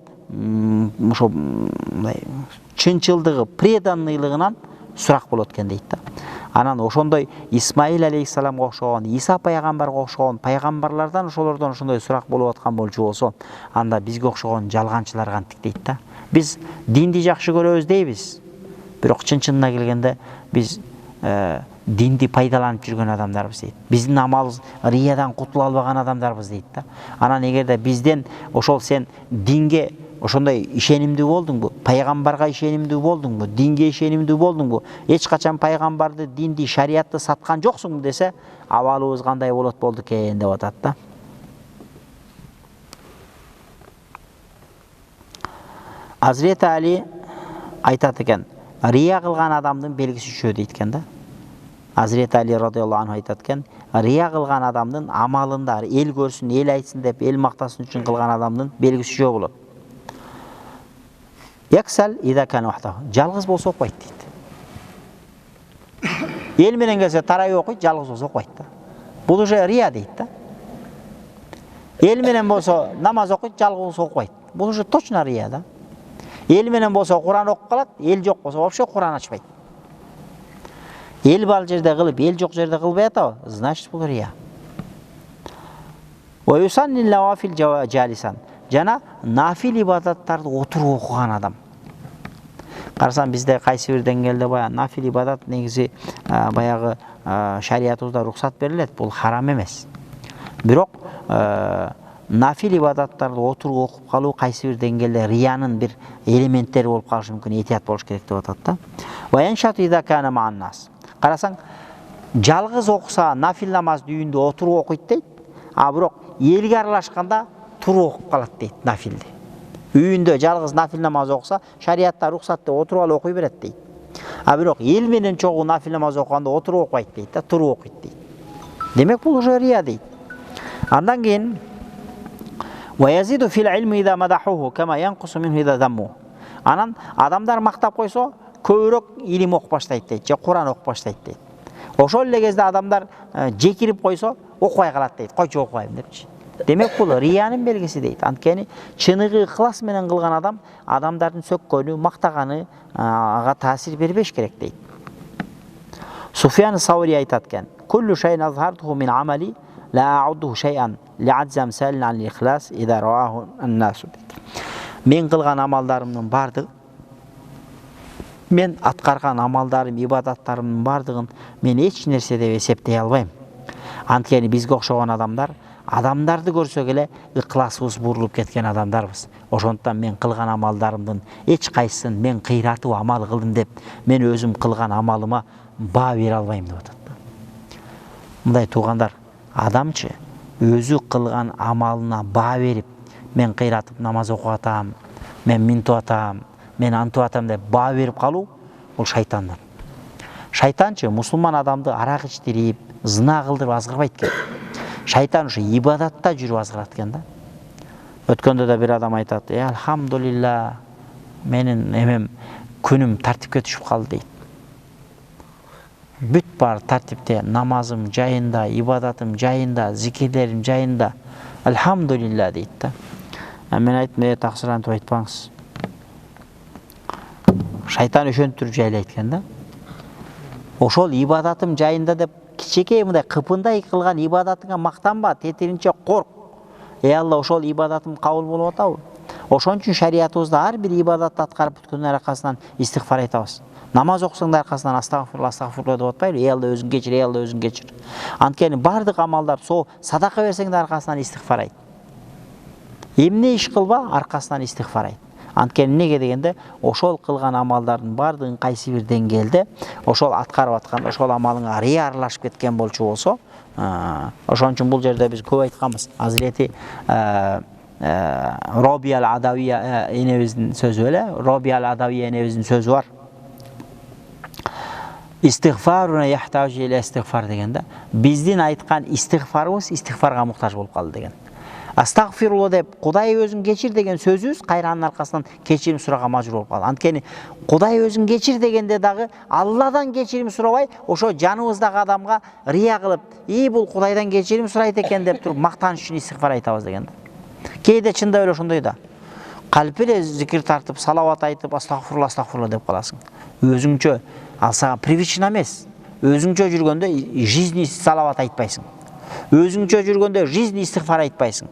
ошо чынчылдыгы, преданныйлыгынан сурак болот экен дейт да. Анан ошондой Исмаил алейхиссаламга окшогон, Иса пайгамбарга окшогон пайгамбарлардан ошолордон ошондой сурак болуп аткан болчу болсо, анда бизге окшогон жалганчылар кантип дейт да. Биз динди жакшы көрөбүз дейбиз. Бирок чын-чынына келгенде биз динди пайдаланып жүргөн адамдарбыз дейт. Биздин амалыбыз риядан кутула албаган адамдарбыз дейт да. Анан эгерде бизден ошол сен динге ошондой ишенимдүү болдуңбу, пайгамбарга ишенимдүү болдуңбу, динге ишенимдүү болдуңбу, эч качан пайгамбарды, динди, шариатты саткан жоксуңбу десе, абалыбыз кандай болот болду экен деп атат да. Азирети Али айтат экен, рия кылган адамдын белгиси үчөө дейт экен да. Азирети Али радиаллаху анху айтат экен, рия кылган адамдын амалында эл көрсүн, эл айтсын деп, эл мактасын үчүн кылган адамдын белгиси үчөө болот. Яксал ида кан вахтаху. Жалгыз болсо окпойт дейт. Эл менен келсе тарай окуйт, жалгыз болсо окпойт да. Бул уже рия дейт да. Эл менен болсо намаз окуйт, жалгыз болсо окпойт. Бул уже точно рия да. Эл менен болсо Куран окуп калат, эл жок болсо вообще Куран ачпайт. Эл бар жерде кылып, эл жок жерде кылбай атабы? Значит, бул рия. Ва юсанни лавафил жалисан. Жана нафил ибадаттарды отуруп окуган адам. Карасаң бизде кайсы бир деңгээлде баягы нафил ибадат негизи баягы шариятыбызда рухсат берилет, бул харам эмес. Бирок нафил ибадаттарды отуруп окуп калуу кайсы бир деңгээлде риянын бир элементтери болуп калышы мүмкүн, этият болуш керек деп атат да. Ва яншат ида кана мааннас. Карасаң жалгыз окуса нафил намазды үйүндө отуруп окуйт дейт, а бирок элге аралашканда туруп окуп калат дейт нафилди. Үйүндө жалгыз нафил намаз окуса, шариатта рухсат деп отуруп алып окуй берет дейт. А бирок эл менен чогуу нафил намаз окуганда отуруп окуйт дейт да, туруп окуйт дейт. Демек бул уже рия дейт. Андан кийин ва язиду фил илми ида мадахуху кама янкусу минху ида дамму. Анан адамдар мактап койсо, көбүрөөк илим окуп баштайт дейт, же Куран окуп баштайт дейт. Ошол эле кезде адамдар жекирип койсо, окубай калат дейт, койчу окубайм депчи. Демек бул риянын белгиси дейт. Анткени чыныгы ыхлас менен кылган адам адамдардын сөккөнү, мактаганы ага таасир бербеш керек дейт. Суфьян Саури айтат экен: "Куллу шай'ин азхартуху мин амали ла а'уддуху шай'ан ли'адза амсалин ан ихлас ида рааху ан-насу." Мен кылган амалдарымдын бардыгы, мен аткарган амалдарым, ибадаттарымдын бардыгын мен эч нерсе деп эсептей албайм. Анткени бизге окшогон адамдарды көрсөк эле ыкласыбыз бурулуп кеткен адамдарбыз. Ошондуктан мен кылган амалдарымдын эч кайсысын мен кыйратуу амал кылдым деп, мен өзүм кылган амалыма баа бере албайм деп атат. Мындай туугандар, адамчы өзү кылган амалына баа берип, мен кыйратып намаз окуп атам, мен минтип атам, мен антип атам деп баа берип калуу бул шайтандан. Шайтанчы мусулман адамды арак ичтирип, зына кылдырып азгырбайт экен. Шайтан ушу ибадатта жүрүп азгырат экен да. Өткөндө да бир адам айтат: "Алхамдулилла, менин эмем күнүм тартипке түшүп калды" дейт. Бүт бар тартипте, намазым жайында, ибадатым жайында, зикирлерим жайында. Алхамдулилла дейт да. Мен айттым: "Таксырантып айтпаңыз." Шайтан ошентип жайлайт экен да. Ошол ибадатым жайында деп кичекей мындай кыпындай кылган ибадатыңа мактанба, тетиринче корк. Алла ошол ибадатым кабыл болуп атабы? Ошон үчүн шариятыбызда ар бир ибадатты аткарып бүткөндүн аркасынан истигфар айтабыз. Намаз окусаңдар аркасынан астагфирулла деп атпайбы? Алла өзүң кечир, Алла өзүң кечир. Анткени бардык амалдар, садака берсеңдер аркасынан истигфар айт. Эмне иш кылба, аркасынан истигфар айт. Анткени неге дегенде, ошол кылган амалдардын бардыгын кайсы бир деңгээлде ошол аткарып атканда ошол амалыңа рия аралашып кеткен болчу болсо, ошон үчүн бул жерде биз көп айтканбыз. Азирети Роби ал-Адавия энебиздин сөзү эле, Роби ал-Адавия энебиздин сөзү бар. Истигфаруна яхтажу иля истигфар дегенде, биздин айткан истигфарыбыз истигфарга муктаж болуп калды деген. Астагфирулла деп Кудай өзүң кечир деген сөзүбүз кайра анын аркасынан кечирим сурага мажбур болуп калды. Анткени Кудай өзүң кечир дегенде дагы Алладан кечирим сурабай, ошо жаныбыздагы адамга рия кылып, бул Кудайдан кечирим сурайт экен деп туруп мактаныч үчүн истигфар айтабыз деген. Кээде чындап эле ошондой да. Калп эле зикир тартып, салават айтып, астагфирулла деп каласың. Өзүңчө ал сага привычно эмес. Өзүңчө жүргөндө жизни салават айтпайсың. Өзүңчө жүргөндө жизни истигфар айтпайсың.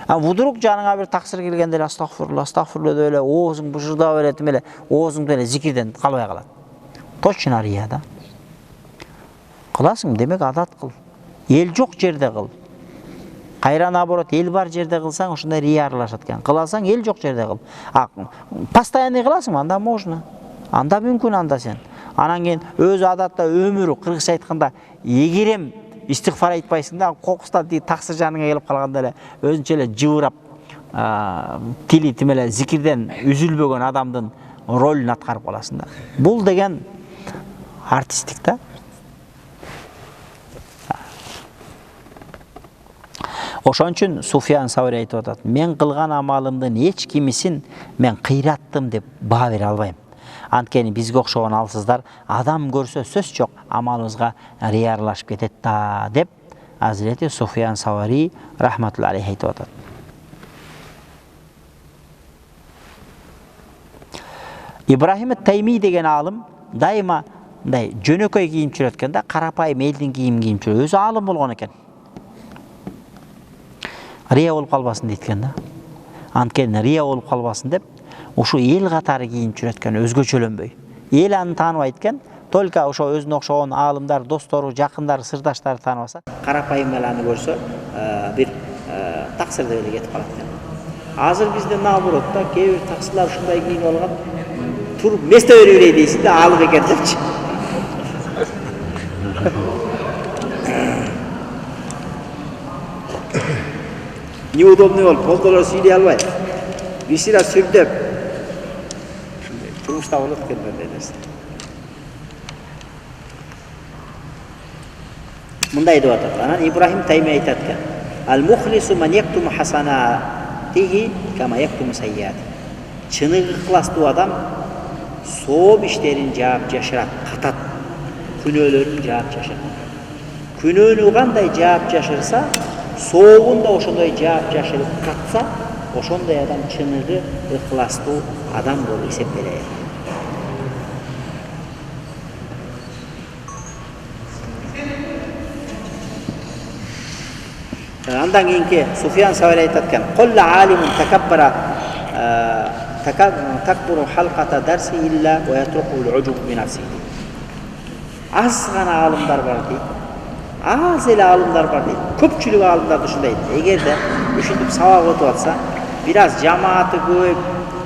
Вдруг жаныңа бир таксир келгенде астагфирулла деп эле оозуң быжырдап эле тим эле оозуңду эле зикирден калбай калат. Точно рия да. Кыласың, демек адат кыл. Эл жок жерде кыл. Кайра наоборот, эл бар жерде кылсаң, ошондой рия аралашат экен. Кыласаң, эл жок жерде кыл. Постоянный кыласың, анда можно. Анда мүмкүн, анда сен. Анан кийин өзү адатта өмүрү кыргызча айтканда эгерем истигфар айтпайсың да, кокустан таксыр жаныңа келип калганда эле өзүнчө эле жыбырап, тили тим эле зикирден үзүлбөгөн адамдын ролун аткарып каласың да. Бул деген артисттик да. Ошон үчүн Суфиян Саури айтып атат: "Мен кылган амалымдын эч кимисин мен кыйраттым деп баа бере албайм. Анткени бизге окшогон алсыздар адам көрсө сөз жок, амалыбызга рия аралашып кетет да" деп Азирети Суфиян Саури рахматулла алейхи айтып атат. Ибрахим Тайми деген алым дайыма мындай жөнөкөй кийим жүрөт экен да, карапайым элдин кийим кийим жүрөт. Өзү алым болгон экен. Рия болуп калбасын дейт экен да. Анткени рия болуп калбасын деп ушу эл катары кийинип жүрөт экен, өзгөчөлөнбөй. Эл аны тааныбайт экен, только ошо өзүнө окшогон аалымдар, достору, жакындары, сырдаштары тааныбаса, карапайым эле аны көрсө, бир таксир деп эле кетип калат экен. Азыр бизде наоборот да, кээ бир таксырлар ушундай кийинип алган, туруп месте беребей дейсиң да, алып экен депчи. Неудобный болуп, болдолор сүйлөй албай. Бисира сүрдөп. Турмушта болот экен мындай нерсе. Мындай деп атат. Анан Ибрахим Тайми айтат экен: "Ал-мухлису ман яктуму хасанатихи кама яктуму сайяти." Чыныгы ыкыластуу адам сооп иштерин жаап жашырат, катат. Күнөөлөрүн жаап жашырат. Күнөөнү кандай жаап жашырса, соогун да ошондой жаап жашырып катса, ошондой адам чыныгы ыкыластуу адам болуп эсептелет. Андан кийинки Суфиян Саури айтат экен: "Колла алимун такаббара такбуру халката дарси илля ва ятруху al-ujub bi nafsihi." Аз гана алымдар бар дейт. Аз эле алымдар бар дейт. Көпчүлүк алымдар ушундай. Эгерде ушинтип сабак өтүп атса, бир аз жамааты көбөйүп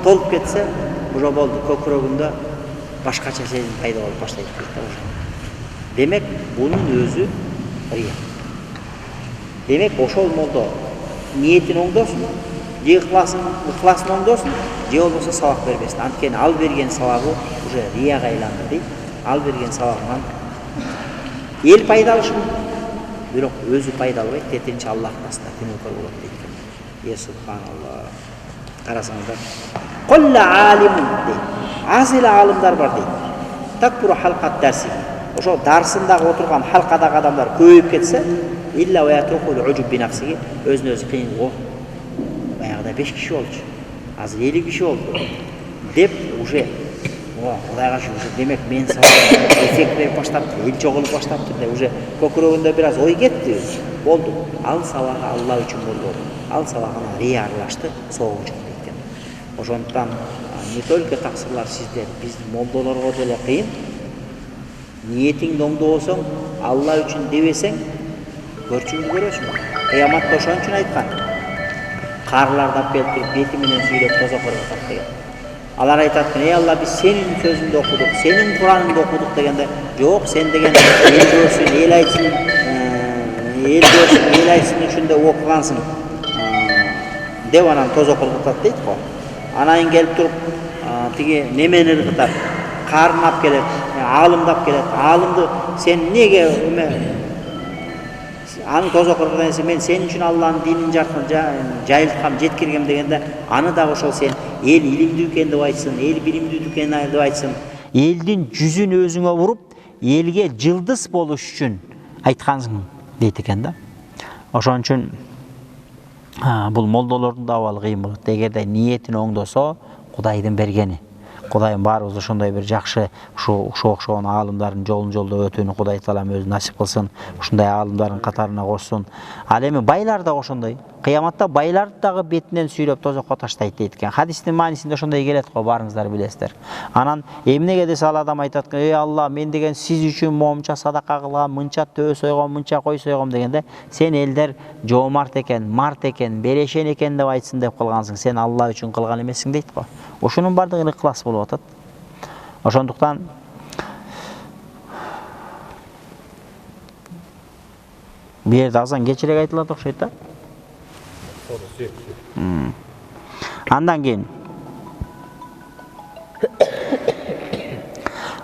толуп кетсе, уже болду, көкүрөгүндө башкача сезим пайда болуп баштайт дейт да уже. Демек, бунун өзү рия. Демек, ошол молдо ниетин оңдосун, же ыкыласын оңдосун, же болбосо сабак бербесин. Анткени ал берген сабагы уже рияга айланды дейт. Ал берген сабагынан эл пайдалышы мүмкүн, бирок өзү пайдалабайт, тетинчи Аллахтын астында күнөөкөр болот дейт. Субханалла. Карасаңыздар. Колла алимун дейт. Аз эле алымдар бар дейт. Такбуру халкат дарси. Ошо дарсындагы отурган халкадагы адамдар көбөйүп кетсе, илля ва ятруху al-ujub bi nafsihi, өзүнө өзү кыйын. Баягыда 5 киши болчу. Азыр 50 киши болду. Деп уже Кудайга шүгүр, демек мен сабак эффект берип баштапты, эл жоголуп баштапты деп уже көкүрөгүндө бир аз ой кетти. Болду. Ал сабагы Алла үчүн болду. Ал сабагына рия аралашты, соогу жок дейт. Ошондуктан не только таксырлар сиздер, биз молдолорго деле кыйын. Ниетиңди оңдобосоң, Алла үчүн дебесең, көрчүңдү көрөсүң. Кыяматта ошон үчүн айткан. Карлардап келип туруп бети менен сүйлөп тозокко атат деген. Алар айтат: "Ey Алла, биз сенин сөзүңдү окудук, сенин Кураныңды окудук" дегенде, "Жок, сен деген эл көрсүн, эл айтсын, эл айтсын үчүн да окугансың" деп анан тозокко атат дейт го. Анан келип туруп тиги немени ыргытат, карынап келет, алымдап келет. Алымды сен неге аны тозокко кылган мен сен үчүн Алланын динин жайылткам, жеткиргем дегенде, аны да ошол сен эл илимдүү экен деп айтсын, эл билимдүү экен деп айтсын. Элдин жүзүн өзүңө буруп, элге жылдыз болуш үчүн айткансың дейт экен да. Ошон үчүн бул молдолордун да абалы кыйын болот. Эгерде ниетин оңдосо, Кудайдын бергени. Кудайым баарыбыз ошондой бир жакшы ушу окшогон аалымдардын жолун жолдоп өтүүнү Кудай таалам өзү насип кылсын. Ушундай аалымдардын катарына кошсун. Ал эми байлар да ошондой. Кыяматта байларды дагы бетинен сүйрөп тозокко таштайт дейт экен. Хадистин маанисинде ошондой келет го, барыңыздар билесиздер. Анан эмнеге десе ал адам айтат, ey Алла, мен деген сиз үчүн момунча садака кылгам, мынча төө сойгом, мынча кой сойгом дегенде, сен элдер жоомарт экен, март экен, берешен экен деп айтсын деп кылгансың. Сен Алла үчүн кылган эмессиң дейт го. Ошонун бардыгы ыклас болуп атат. Ошондуктан бу жерде азан кечирээк айтылат окшойт да. Андан кийин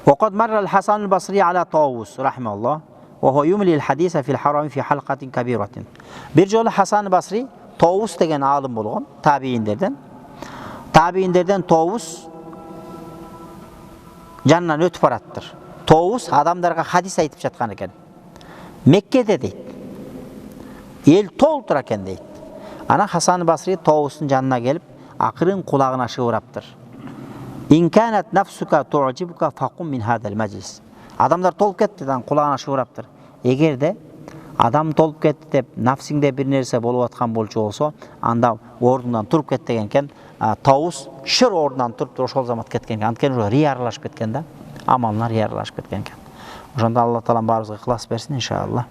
وقد مر الحسن البصري على طاووس رحمه الله وهو يملي الحديث في الحرم في حلقة كبيرة. Bir жолу Hasan Basri Tovus деген алым болгон, табииндерден. Табииндерден Tovus жанынан өтүп бараттыр. Tovus адамдарга хадис айтып жаткан экен. Меккеде дейт. Эл толтура экен дейт. Ана Hasan Basri Tovus'un жанына келип, акырын кулагына шыбыраптыр. İn kanat nafsuka tu'jibuka faqum min hadal majlis. Адамдар толуп кетти дан кулагына шыбыраптыр. Эгерде адам толуп кетти деп нафсиңде бир нерсе болуп аткан болчу болсо, анда ордунан туруп кет деген экен. Tovus шыр ордунан туруп ошол замат кеткен экен. Анткени ошо рия аралашып кеткен да. Амалына рия аралашып кеткен экен. Ошондо Алла таалам баарыбызга ыхлас берсин иншалла.